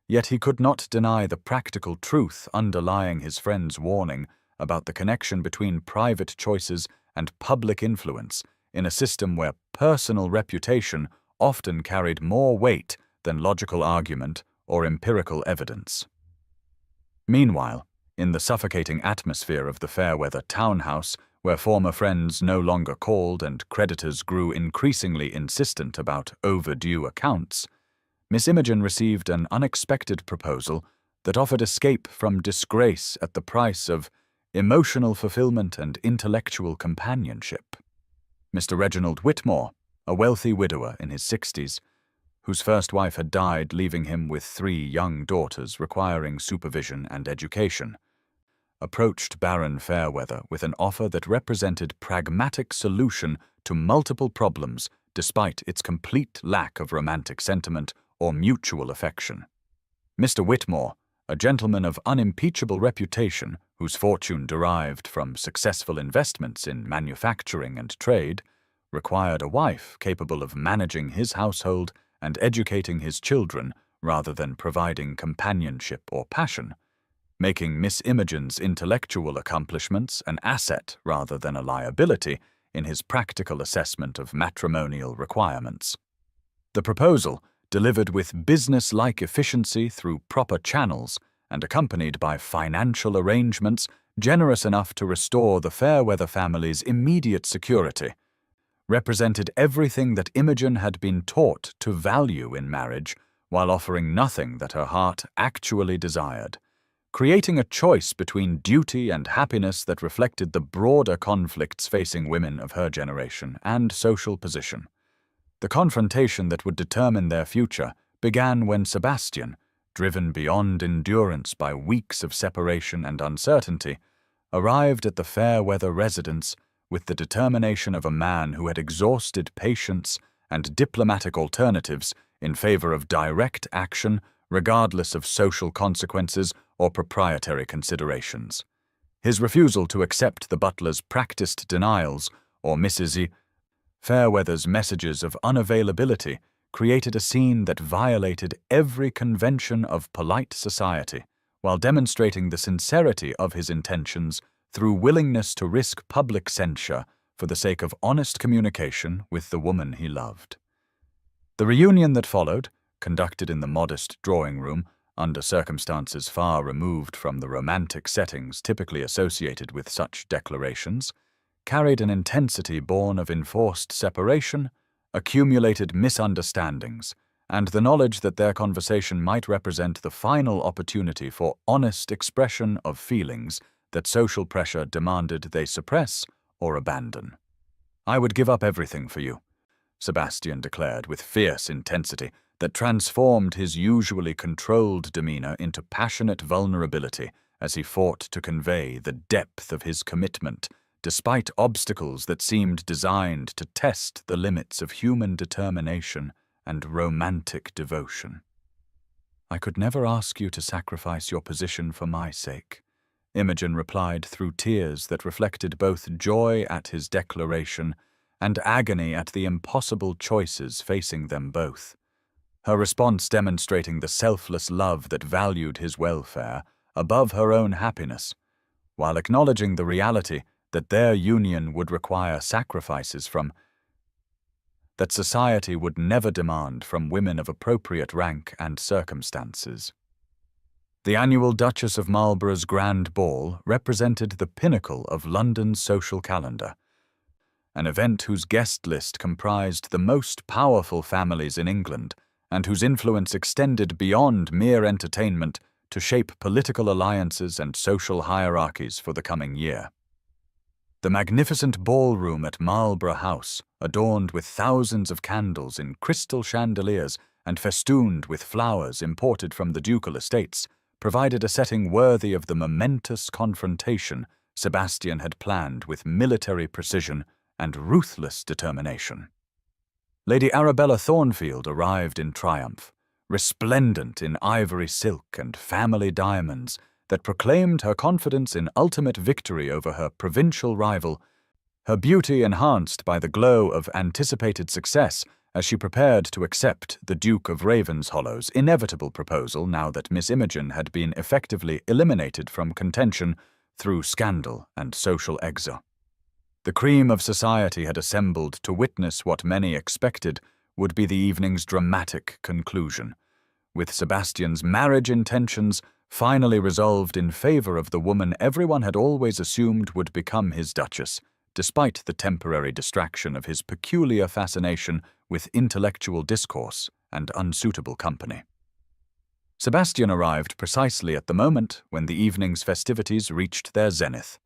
yet he could not deny the practical truth underlying his friend's warning about the connection between private choices and public influence in a system where personal reputation often carried more weight than logical argument or empirical evidence. Meanwhile, in the suffocating atmosphere of the Fairweather townhouse, where former friends no longer called and creditors grew increasingly insistent about overdue accounts, Miss Imogen received an unexpected proposal that offered escape from disgrace at the price of emotional fulfillment and intellectual companionship. Mr. Reginald Whitmore, a wealthy widower in his 60s, whose first wife had died leaving him with 3 young daughters requiring supervision and education, approached Baron Fairweather with an offer that represented pragmatic solution to multiple problems despite its complete lack of romantic sentiment or mutual affection. Mr. Whitmore, a gentleman of unimpeachable reputation whose fortune derived from successful investments in manufacturing and trade, required a wife capable of managing his household and educating his children rather than providing companionship or passion, making Miss Imogen's intellectual accomplishments an asset rather than a liability in his practical assessment of matrimonial requirements. The proposal, delivered with business-like efficiency through proper channels and accompanied by financial arrangements generous enough to restore the Fairweather family's immediate security, represented everything that Imogen had been taught to value in marriage while offering nothing that her heart actually desired, creating a choice between duty and happiness that reflected the broader conflicts facing women of her generation and social position. The confrontation that would determine their future began when Sebastian, driven beyond endurance by weeks of separation and uncertainty, arrived at the Fairweather residence with the determination of a man who had exhausted patience and diplomatic alternatives in favor of direct action regardless of social consequences or proprietary considerations. His refusal to accept the butler's practiced denials or Mrs. Fairweather's messages of unavailability created a scene that violated every convention of polite society, while demonstrating the sincerity of his intentions through willingness to risk public censure for the sake of honest communication with the woman he loved. The reunion that followed, conducted in the modest drawing-room under circumstances far removed from the romantic settings typically associated with such declarations, carried an intensity born of enforced separation, accumulated misunderstandings, and the knowledge that their conversation might represent the final opportunity for honest expression of feelings that social pressure demanded they suppress or abandon. "I would give up everything for you," Sebastian declared with fierce intensity that transformed his usually controlled demeanor into passionate vulnerability as he fought to convey the depth of his commitment despite obstacles that seemed designed to test the limits of human determination and romantic devotion. "I could never ask you to sacrifice your position for my sake," Imogen replied through tears that reflected both joy at his declaration and agony at the impossible choices facing them both, her response demonstrating the selfless love that valued his welfare above her own happiness, while acknowledging the reality that their union would require sacrifices that society would never demand from women of appropriate rank and circumstances. The annual Duchess of Marlborough's Grand Ball represented the pinnacle of London's social calendar, an event whose guest list comprised the most powerful families in England and whose influence extended beyond mere entertainment to shape political alliances and social hierarchies for the coming year. The magnificent ballroom at Marlborough House, adorned with thousands of candles in crystal chandeliers and festooned with flowers imported from the ducal estates, provided a setting worthy of the momentous confrontation Sebastian had planned with military precision and ruthless determination. Lady Arabella Thornfield arrived in triumph, resplendent in ivory silk and family diamonds that proclaimed her confidence in ultimate victory over her provincial rival, her beauty enhanced by the glow of anticipated success as she prepared to accept the Duke of Ravenshollow's inevitable proposal now that Miss Imogen had been effectively eliminated from contention through scandal and social exile. The cream of society had assembled to witness what many expected would be the evening's dramatic conclusion, with Sebastian's marriage intentions finally resolved in favor of the woman everyone had always assumed would become his duchess, despite the temporary distraction of his peculiar fascination with intellectual discourse and unsuitable company. Sebastian arrived precisely at the moment when the evening's festivities reached their zenith.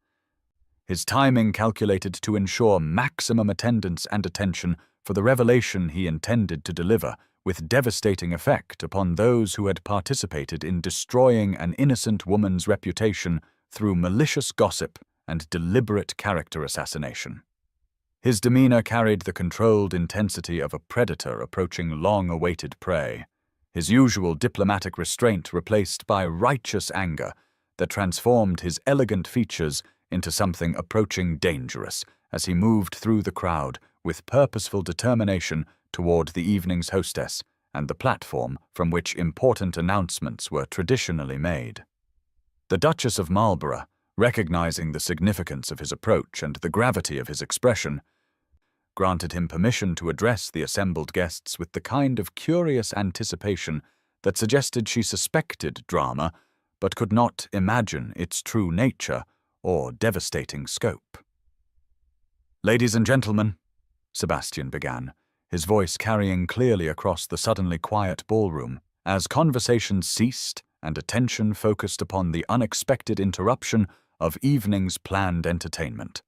His timing calculated to ensure maximum attendance and attention for the revelation he intended to deliver, with devastating effect upon those who had participated in destroying an innocent woman's reputation through malicious gossip and deliberate character assassination. His demeanor carried the controlled intensity of a predator approaching long-awaited prey, his usual diplomatic restraint replaced by righteous anger that transformed his elegant features into something approaching dangerous as he moved through the crowd with purposeful determination toward the evening's hostess and the platform from which important announcements were traditionally made. The Duchess of Marlborough, recognizing the significance of his approach and the gravity of his expression, granted him permission to address the assembled guests with the kind of curious anticipation that suggested she suspected drama but could not imagine its true nature or devastating scope. "Ladies and gentlemen," Sebastian began, his voice carrying clearly across the suddenly quiet ballroom, as conversation ceased and attention focused upon the unexpected interruption of evening's planned entertainment.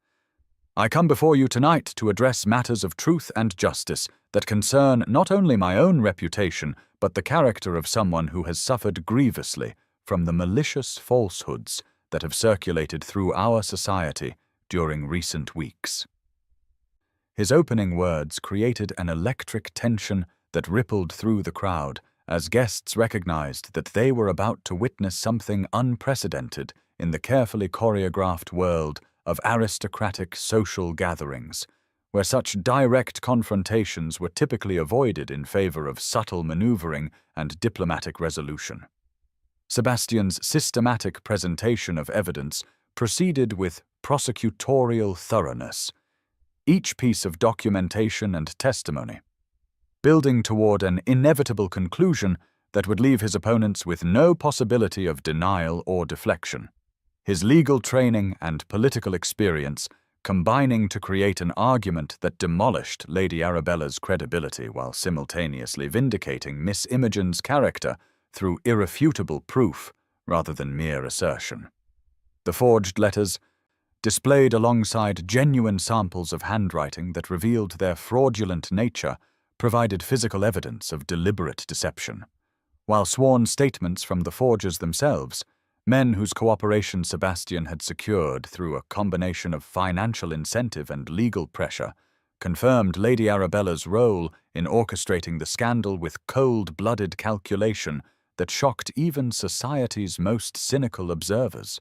"I come before you tonight to address matters of truth and justice that concern not only my own reputation, but the character of someone who has suffered grievously from the malicious falsehoods that have circulated through our society during recent weeks." His opening words created an electric tension that rippled through the crowd as guests recognized that they were about to witness something unprecedented in the carefully choreographed world of aristocratic social gatherings, where such direct confrontations were typically avoided in favor of subtle maneuvering and diplomatic resolution. Sebastian's systematic presentation of evidence proceeded with prosecutorial thoroughness, each piece of documentation and testimony building toward an inevitable conclusion that would leave his opponents with no possibility of denial or deflection. His legal training and political experience combining to create an argument that demolished Lady Arabella's credibility while simultaneously vindicating Miss Imogen's character through irrefutable proof rather than mere assertion. The forged letters, displayed alongside genuine samples of handwriting that revealed their fraudulent nature, provided physical evidence of deliberate deception, while sworn statements from the forgers themselves, men whose cooperation Sebastian had secured through a combination of financial incentive and legal pressure, confirmed Lady Arabella's role in orchestrating the scandal with cold-blooded calculation that shocked even society's most cynical observers.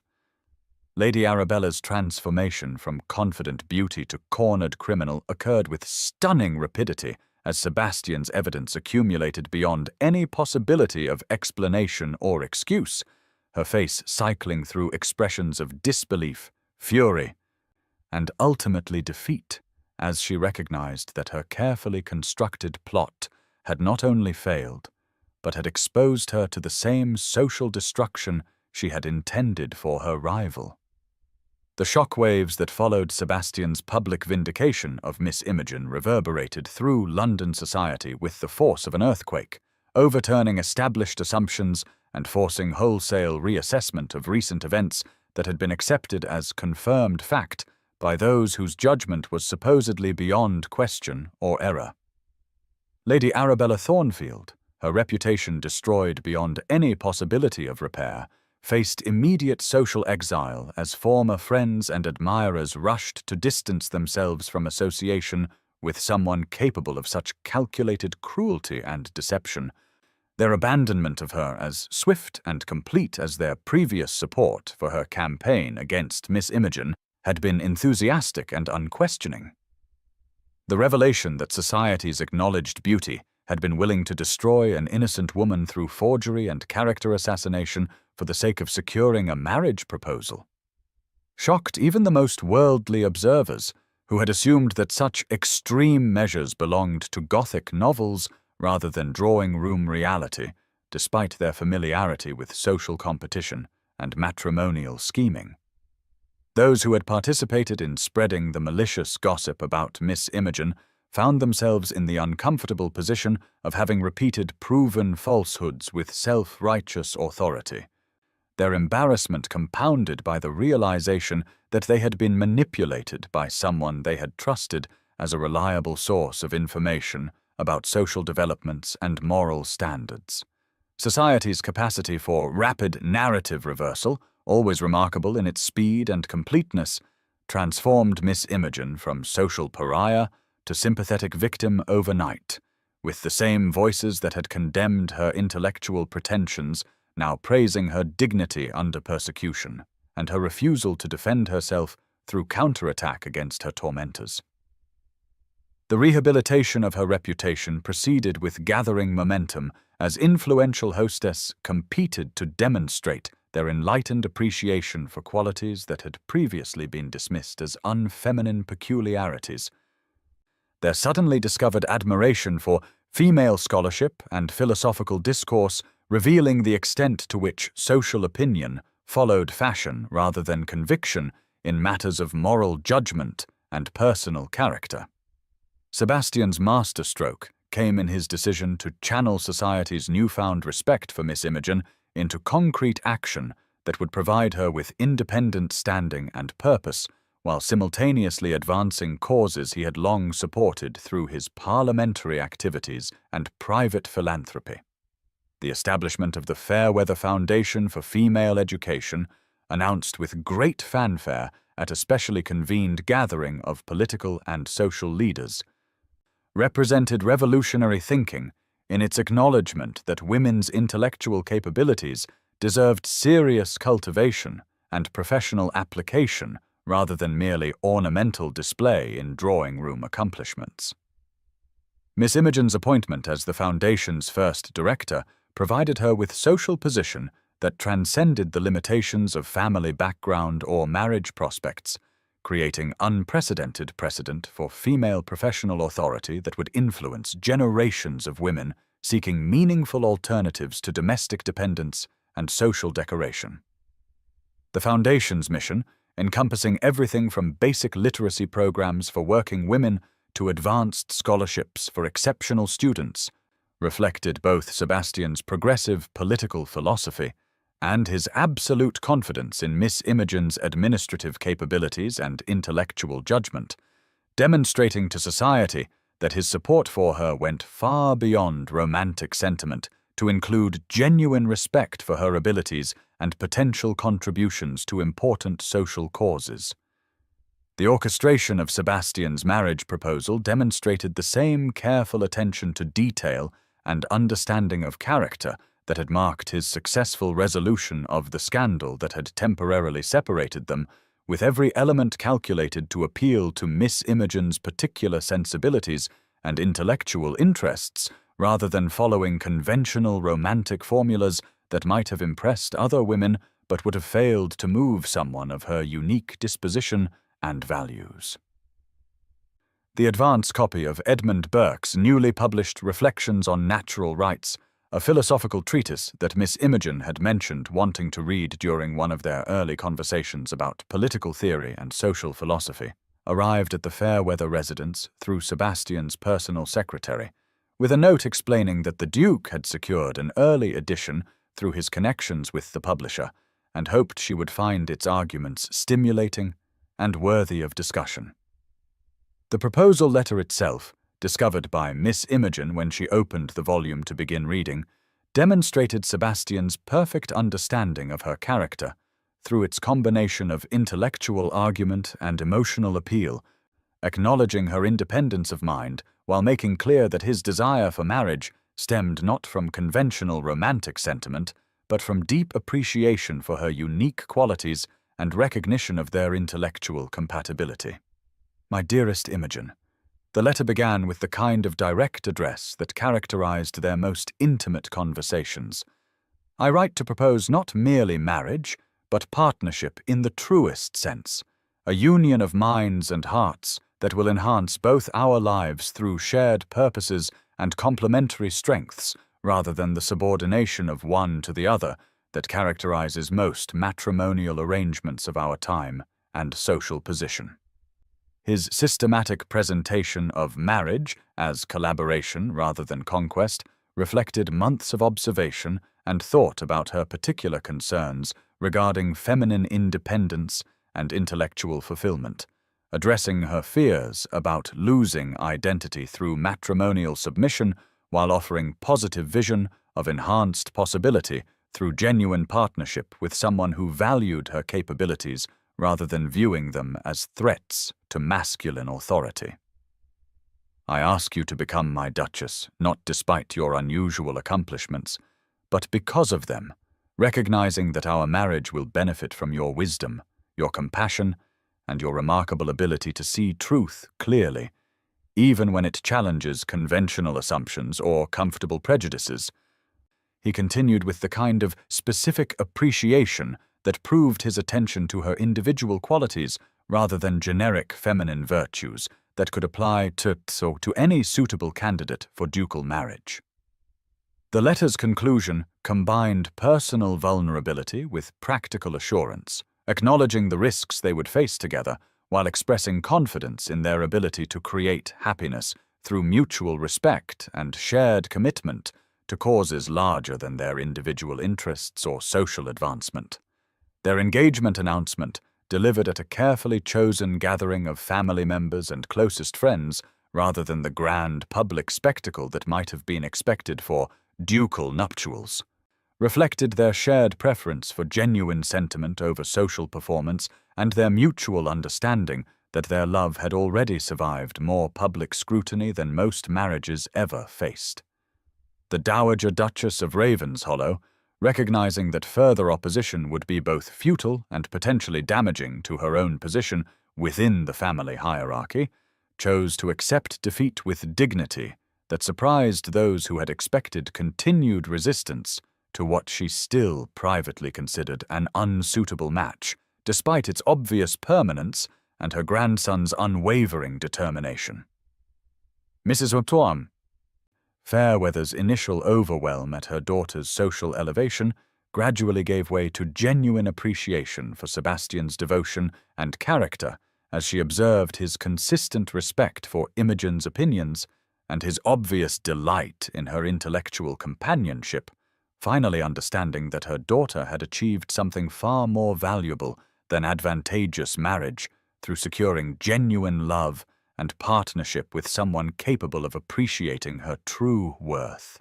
Lady Arabella's transformation from confident beauty to cornered criminal occurred with stunning rapidity as Sebastian's evidence accumulated beyond any possibility of explanation or excuse, her face cycling through expressions of disbelief, fury, and ultimately defeat as she recognized that her carefully constructed plot had not only failed, but had exposed her to the same social destruction she had intended for her rival. The shockwaves that followed Sebastian's public vindication of Miss Imogen reverberated through London society with the force of an earthquake, overturning established assumptions and forcing wholesale reassessment of recent events that had been accepted as confirmed fact by those whose judgment was supposedly beyond question or error. Lady Arabella Thornfield, her reputation destroyed beyond any possibility of repair, faced immediate social exile as former friends and admirers rushed to distance themselves from association with someone capable of such calculated cruelty and deception. Their abandonment of her as swift and complete as their previous support for her campaign against Miss Imogen had been enthusiastic and unquestioning. The revelation that society's acknowledged beauty had been willing to destroy an innocent woman through forgery and character assassination for the sake of securing a marriage proposal shocked even the most worldly observers, who had assumed that such extreme measures belonged to Gothic novels rather than drawing-room reality, despite their familiarity with social competition and matrimonial scheming. Those who had participated in spreading the malicious gossip about Miss Imogen found themselves in the uncomfortable position of having repeated proven falsehoods with self-righteous authority, their embarrassment compounded by the realization that they had been manipulated by someone they had trusted as a reliable source of information about social developments and moral standards. Society's capacity for rapid narrative reversal, always remarkable in its speed and completeness, transformed Miss Imogen from social pariah to sympathetic victim overnight, with the same voices that had condemned her intellectual pretensions now praising her dignity under persecution and her refusal to defend herself through counterattack against her tormentors. The rehabilitation of her reputation proceeded with gathering momentum as influential hostess competed to demonstrate their enlightened appreciation for qualities that had previously been dismissed as unfeminine peculiarities. Their suddenly discovered admiration for female scholarship and philosophical discourse, revealing the extent to which social opinion followed fashion rather than conviction in matters of moral judgment and personal character. Sebastian's masterstroke came in his decision to channel society's newfound respect for Miss Imogen into concrete action that would provide her with independent standing and purpose, while simultaneously advancing causes he had long supported through his parliamentary activities and private philanthropy. The establishment of the Fairweather Foundation for Female Education, announced with great fanfare at a specially convened gathering of political and social leaders, represented revolutionary thinking in its acknowledgement that women's intellectual capabilities deserved serious cultivation and professional application rather than merely ornamental display in drawing-room accomplishments. Miss Imogen's appointment as the Foundation's first director provided her with social position that transcended the limitations of family background or marriage prospects, creating unprecedented precedent for female professional authority that would influence generations of women seeking meaningful alternatives to domestic dependence and social decoration. The Foundation's mission, encompassing everything from basic literacy programs for working women to advanced scholarships for exceptional students, reflected both Sebastian's progressive political philosophy and his absolute confidence in Miss Imogen's administrative capabilities and intellectual judgment, demonstrating to society that his support for her went far beyond romantic sentiment to include genuine respect for her abilities and potential contributions to important social causes. The orchestration of Sebastian's marriage proposal demonstrated the same careful attention to detail and understanding of character that had marked his successful resolution of the scandal that had temporarily separated them, with every element calculated to appeal to Miss Imogen's particular sensibilities and intellectual interests, rather than following conventional romantic formulas that might have impressed other women but would have failed to move someone of her unique disposition and values. The advance copy of Edmund Burke's newly published Reflections on Natural Rights, a philosophical treatise that Miss Imogen had mentioned wanting to read during one of their early conversations about political theory and social philosophy, arrived at the Fairweather residence through Sebastian's personal secretary, with a note explaining that the Duke had secured an early edition through his connections with the publisher and hoped she would find its arguments stimulating and worthy of discussion. The proposal letter itself, discovered by Miss Imogen when she opened the volume to begin reading, demonstrated Sebastian's perfect understanding of her character through its combination of intellectual argument and emotional appeal, acknowledging her independence of mind while making clear that his desire for marriage stemmed not from conventional romantic sentiment, but from deep appreciation for her unique qualities and recognition of their intellectual compatibility. My dearest Imogen, the letter began with the kind of direct address that characterized their most intimate conversations. I write to propose not merely marriage, but partnership in the truest sense, a union of minds and hearts that will enhance both our lives through shared purposes and complementary strengths, rather than the subordination of one to the other that characterizes most matrimonial arrangements of our time and social position. His systematic presentation of marriage as collaboration rather than conquest reflected months of observation and thought about her particular concerns regarding feminine independence and intellectual fulfillment, addressing her fears about losing identity through matrimonial submission while offering positive vision of enhanced possibility through genuine partnership with someone who valued her capabilities rather than viewing them as threats to masculine authority. I ask you to become my Duchess, not despite your unusual accomplishments, but because of them, recognizing that our marriage will benefit from your wisdom, your compassion, and your remarkable ability to see truth clearly, even when it challenges conventional assumptions or comfortable prejudices. He continued with the kind of specific appreciation that proved his attention to her individual qualities rather than generic feminine virtues that could apply to any suitable candidate for ducal marriage. The letter's conclusion combined personal vulnerability with practical assurance, acknowledging the risks they would face together while expressing confidence in their ability to create happiness through mutual respect and shared commitment to causes larger than their individual interests or social advancement. Their engagement announcement, delivered at a carefully chosen gathering of family members and closest friends, rather than the grand public spectacle that might have been expected for ducal nuptials, reflected their shared preference for genuine sentiment over social performance and their mutual understanding that their love had already survived more public scrutiny than most marriages ever faced. The Dowager Duchess of Ravenshollow, recognizing that further opposition would be both futile and potentially damaging to her own position within the family hierarchy, chose to accept defeat with dignity that surprised those who had expected continued resistance to what she still privately considered an unsuitable match, despite its obvious permanence and her grandson's unwavering determination. Mrs. O'Toole. Fairweather's initial overwhelm at her daughter's social elevation gradually gave way to genuine appreciation for Sebastian's devotion and character as she observed his consistent respect for Imogen's opinions and his obvious delight in her intellectual companionship, finally understanding that her daughter had achieved something far more valuable than advantageous marriage through securing genuine love and partnership with someone capable of appreciating her true worth.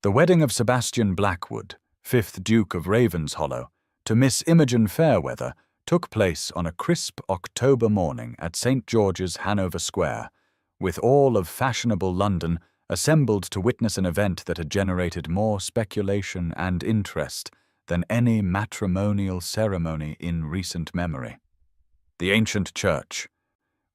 The wedding of Sebastian Blackwood, 5th Duke of Ravenshollow, to Miss Imogen Fairweather took place on a crisp October morning at St. George's, Hanover Square, with all of fashionable London assembled to witness an event that had generated more speculation and interest than any matrimonial ceremony in recent memory. The ancient church,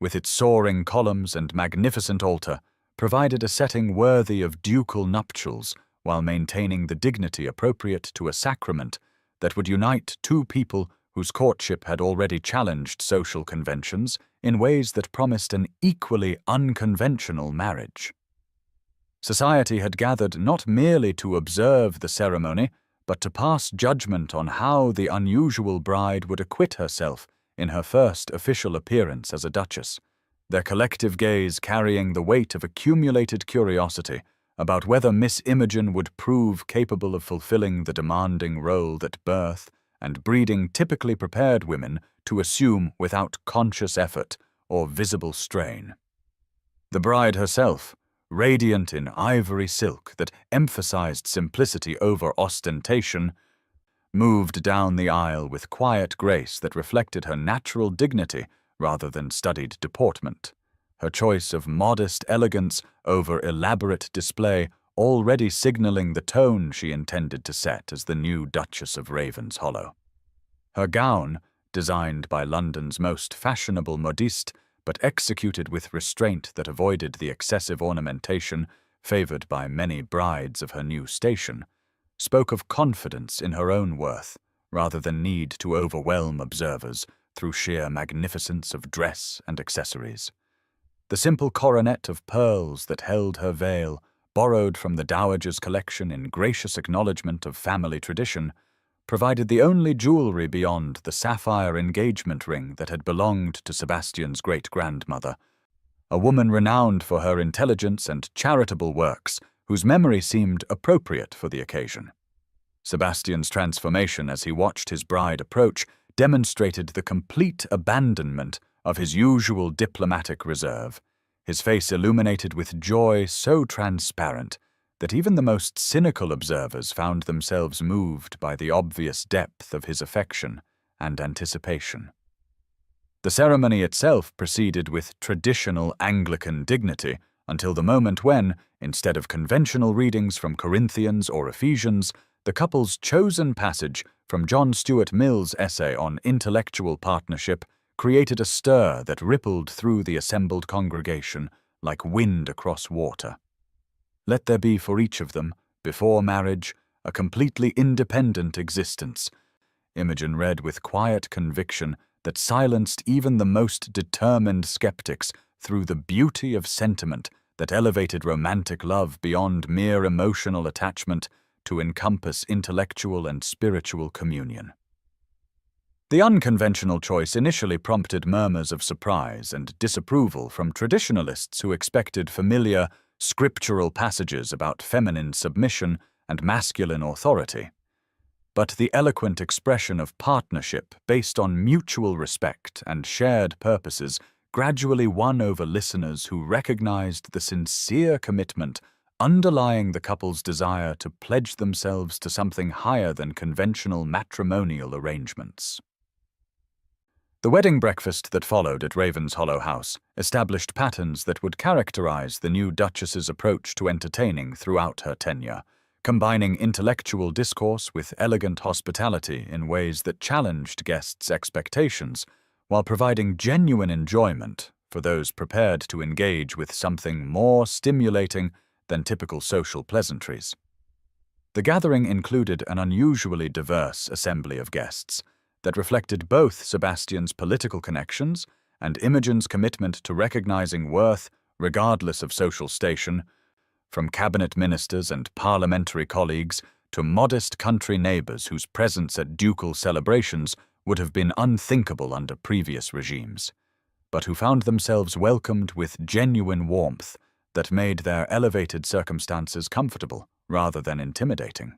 with its soaring columns and magnificent altar, provided a setting worthy of ducal nuptials while maintaining the dignity appropriate to a sacrament that would unite two people whose courtship had already challenged social conventions in ways that promised an equally unconventional marriage. Society had gathered not merely to observe the ceremony, but to pass judgment on how the unusual bride would acquit herself in her first official appearance as a duchess, their collective gaze carrying the weight of accumulated curiosity about whether Miss Imogen would prove capable of fulfilling the demanding role that birth and breeding typically prepared women to assume without conscious effort or visible strain. The bride herself, radiant in ivory silk that emphasized simplicity over ostentation, moved down the aisle with quiet grace that reflected her natural dignity rather than studied deportment, her choice of modest elegance over elaborate display already signaling the tone she intended to set as the new Duchess of Ravenshollow. Her gown, designed by London's most fashionable modiste, but executed with restraint that avoided the excessive ornamentation favored by many brides of her new station, spoke of confidence in her own worth, rather than need to overwhelm observers through sheer magnificence of dress and accessories. The simple coronet of pearls that held her veil, borrowed from the dowager's collection in gracious acknowledgment of family tradition, provided the only jewelry beyond the sapphire engagement ring that had belonged to Sebastian's great-grandmother, a woman renowned for her intelligence and charitable works, whose memory seemed appropriate for the occasion. Sebastian's transformation as he watched his bride approach demonstrated the complete abandonment of his usual diplomatic reserve, his face illuminated with joy so transparent that even the most cynical observers found themselves moved by the obvious depth of his affection and anticipation. The ceremony itself proceeded with traditional Anglican dignity until the moment when, instead of conventional readings from Corinthians or Ephesians, the couple's chosen passage from John Stuart Mill's essay on intellectual partnership created a stir that rippled through the assembled congregation like wind across water. Let there be for each of them, before marriage, a completely independent existence, Imogen read with quiet conviction that silenced even the most determined skeptics through the beauty of sentiment that elevated romantic love beyond mere emotional attachment to encompass intellectual and spiritual communion. The unconventional choice initially prompted murmurs of surprise and disapproval from traditionalists who expected familiar, scriptural passages about feminine submission and masculine authority. But the eloquent expression of partnership based on mutual respect and shared purposes gradually won over listeners who recognized the sincere commitment underlying the couple's desire to pledge themselves to something higher than conventional matrimonial arrangements. The wedding breakfast that followed at Ravenshollow House established patterns that would characterize the new Duchess's approach to entertaining throughout her tenure, combining intellectual discourse with elegant hospitality in ways that challenged guests' expectations, while providing genuine enjoyment for those prepared to engage with something more stimulating than typical social pleasantries. The gathering included an unusually diverse assembly of guests that reflected both Sebastian's political connections and Imogen's commitment to recognizing worth regardless of social station, from cabinet ministers and parliamentary colleagues to modest country neighbors whose presence at ducal celebrations would have been unthinkable under previous regimes, but who found themselves welcomed with genuine warmth that made their elevated circumstances comfortable rather than intimidating.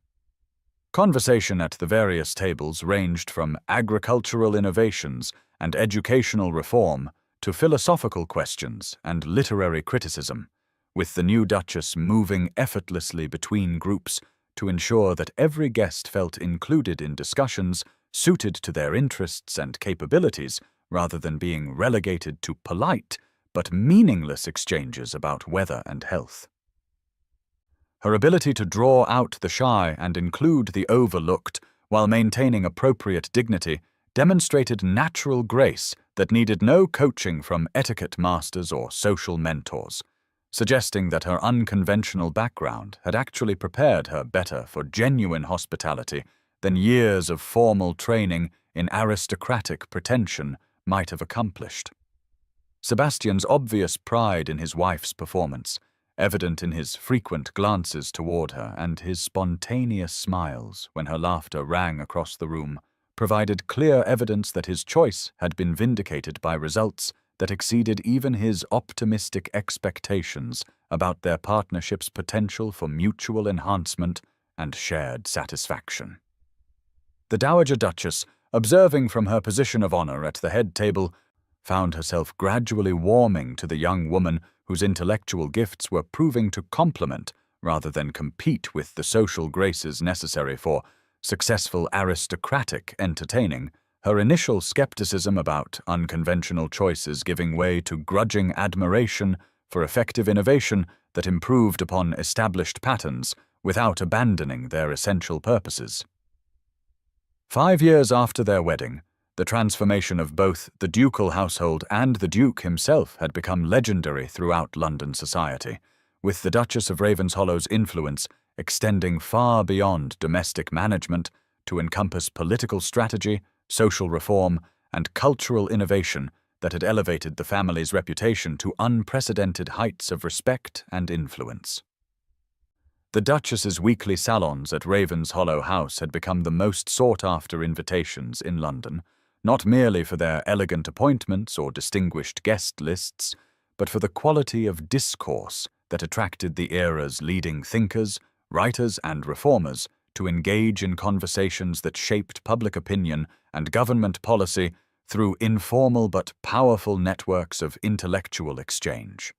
Conversation at the various tables ranged from agricultural innovations and educational reform to philosophical questions and literary criticism, with the new Duchess moving effortlessly between groups to ensure that every guest felt included in discussions suited to their interests and capabilities rather than being relegated to polite but meaningless exchanges about weather and health. Her ability to draw out the shy and include the overlooked while maintaining appropriate dignity demonstrated natural grace that needed no coaching from etiquette masters or social mentors, suggesting that her unconventional background had actually prepared her better for genuine hospitality than years of formal training in aristocratic pretension might have accomplished. Sebastian's obvious pride in his wife's performance, evident in his frequent glances toward her and his spontaneous smiles when her laughter rang across the room, provided clear evidence that his choice had been vindicated by results that exceeded even his optimistic expectations about their partnership's potential for mutual enhancement and shared satisfaction. The Dowager Duchess, observing from her position of honor at the head table, found herself gradually warming to the young woman whose intellectual gifts were proving to complement rather than compete with the social graces necessary for successful aristocratic entertaining, her initial skepticism about unconventional choices giving way to grudging admiration for effective innovation that improved upon established patterns without abandoning their essential purposes. 5 years after their wedding, the transformation of both the ducal household and the Duke himself had become legendary throughout London society, with the Duchess of Ravenshollow's influence extending far beyond domestic management to encompass political strategy, social reform, and cultural innovation that had elevated the family's reputation to unprecedented heights of respect and influence. The Duchess's weekly salons at Ravenshollow House had become the most sought-after invitations in London, not merely for their elegant appointments or distinguished guest lists, but for the quality of discourse that attracted the era's leading thinkers, writers, and reformers to engage in conversations that shaped public opinion and government policy through informal but powerful networks of intellectual exchange.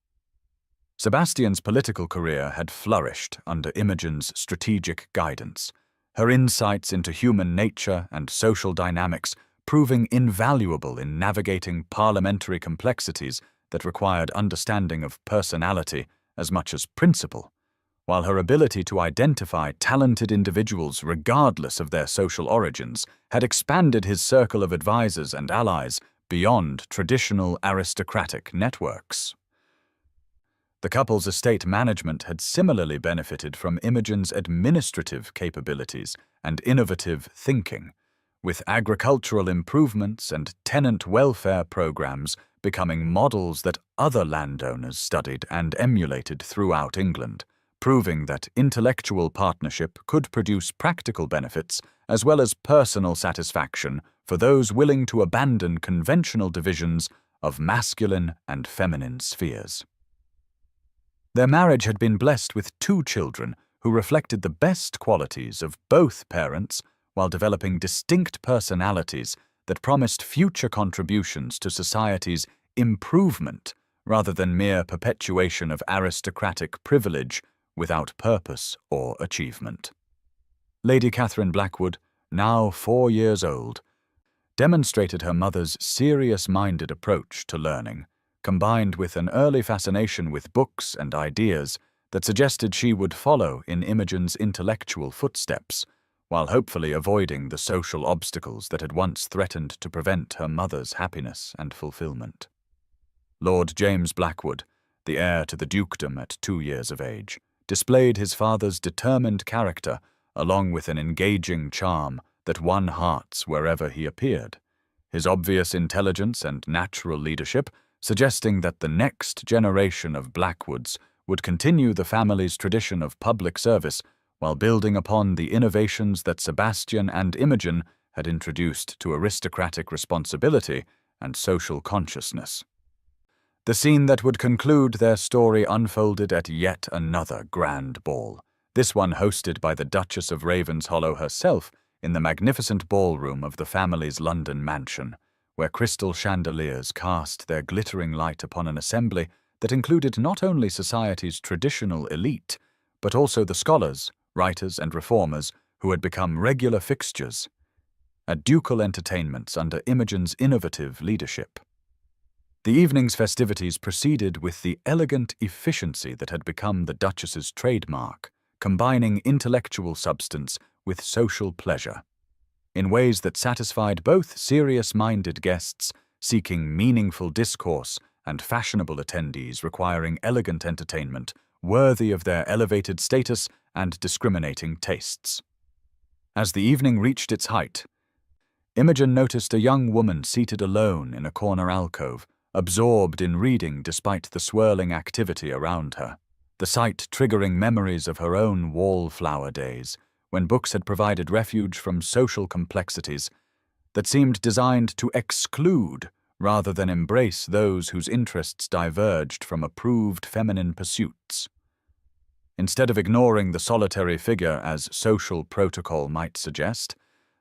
Sebastian's political career had flourished under Imogen's strategic guidance, her insights into human nature and social dynamics proving invaluable in navigating parliamentary complexities that required understanding of personality as much as principle, while her ability to identify talented individuals regardless of their social origins had expanded his circle of advisors and allies beyond traditional aristocratic networks. The couple's estate management had similarly benefited from Imogen's administrative capabilities and innovative thinking, with agricultural improvements and tenant welfare programs becoming models that other landowners studied and emulated throughout England, proving that intellectual partnership could produce practical benefits as well as personal satisfaction for those willing to abandon conventional divisions of masculine and feminine spheres. Their marriage had been blessed with 2 children who reflected the best qualities of both parents while developing distinct personalities that promised future contributions to society's improvement rather than mere perpetuation of aristocratic privilege without purpose or achievement. Lady Catherine Blackwood, now 4 years old, demonstrated her mother's serious-minded approach to learning, combined with an early fascination with books and ideas that suggested she would follow in Imogen's intellectual footsteps, while hopefully avoiding the social obstacles that had once threatened to prevent her mother's happiness and fulfillment. Lord James Blackwood, the heir to the dukedom at 2 years of age, displayed his father's determined character along with an engaging charm that won hearts wherever he appeared, his obvious intelligence and natural leadership suggesting that the next generation of Blackwoods would continue the family's tradition of public service while building upon the innovations that Sebastian and Imogen had introduced to aristocratic responsibility and social consciousness. The scene that would conclude their story unfolded at yet another grand ball, this one hosted by the Duchess of Ravenshollow herself in the magnificent ballroom of the family's London mansion, where crystal chandeliers cast their glittering light upon an assembly that included not only society's traditional elite, but also the scholars, writers, and reformers who had become regular fixtures at ducal entertainments under Imogen's innovative leadership. The evening's festivities proceeded with the elegant efficiency that had become the Duchess's trademark, combining intellectual substance with social pleasure, in ways that satisfied both serious-minded guests seeking meaningful discourse and fashionable attendees requiring elegant entertainment worthy of their elevated status and discriminating tastes. As the evening reached its height, Imogen noticed a young woman seated alone in a corner alcove, absorbed in reading despite the swirling activity around her. the sight triggering memories of her own wallflower days, when books had provided refuge from social complexities that seemed designed to exclude rather than embrace those whose interests diverged from approved feminine pursuits. Instead of ignoring the solitary figure as social protocol might suggest,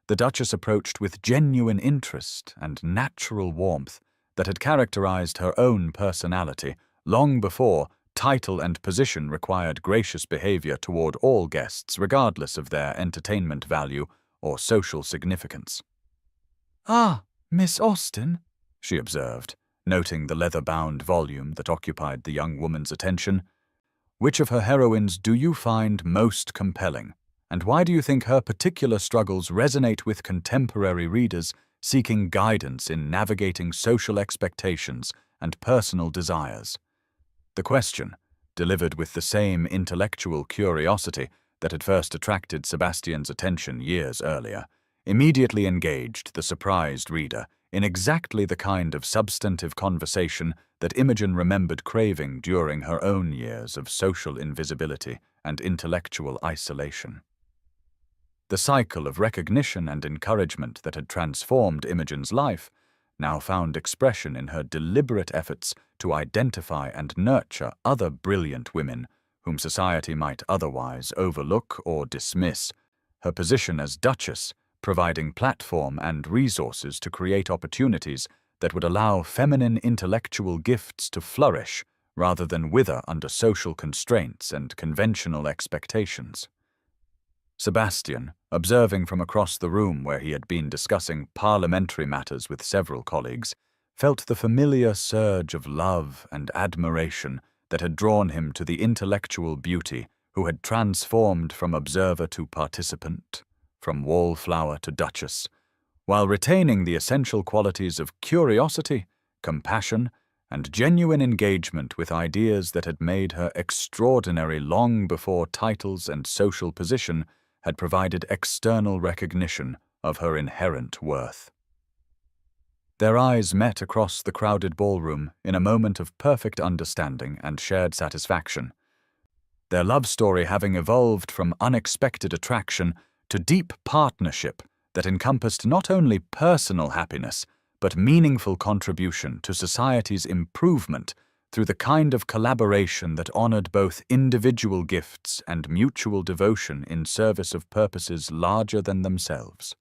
the Duchess approached with genuine interest and natural warmth that had characterized her own personality long before title and position required gracious behavior toward all guests regardless of their entertainment value or social significance. "Ah, Miss Austen," she observed, noting the leather-bound volume that occupied the young woman's attention. "Which of her heroines do you find most compelling, and why do you think her particular struggles resonate with contemporary readers seeking guidance in navigating social expectations and personal desires?" The question, delivered with the same intellectual curiosity that had first attracted Sebastian's attention years earlier, immediately engaged the surprised reader in exactly the kind of substantive conversation that Imogen remembered craving during her own years of social invisibility and intellectual isolation. The cycle of recognition and encouragement that had transformed Imogen's life now found expression in her deliberate efforts to identify and nurture other brilliant women whom society might otherwise overlook or dismiss, her position as Duchess providing platform and resources to create opportunities that would allow feminine intellectual gifts to flourish rather than wither under social constraints and conventional expectations. Sebastian, observing from across the room where he had been discussing parliamentary matters with several colleagues, felt the familiar surge of love and admiration that had drawn him to the intellectual beauty who had transformed from observer to participant, from wallflower to duchess, while retaining the essential qualities of curiosity, compassion, and genuine engagement with ideas that had made her extraordinary long before titles and social position had provided external recognition of her inherent worth. Their eyes met across the crowded ballroom in a moment of perfect understanding and shared satisfaction, their love story having evolved from unexpected attraction to deep partnership that encompassed not only personal happiness, but meaningful contribution to society's improvement through the kind of collaboration that honored both individual gifts and mutual devotion in service of purposes larger than themselves.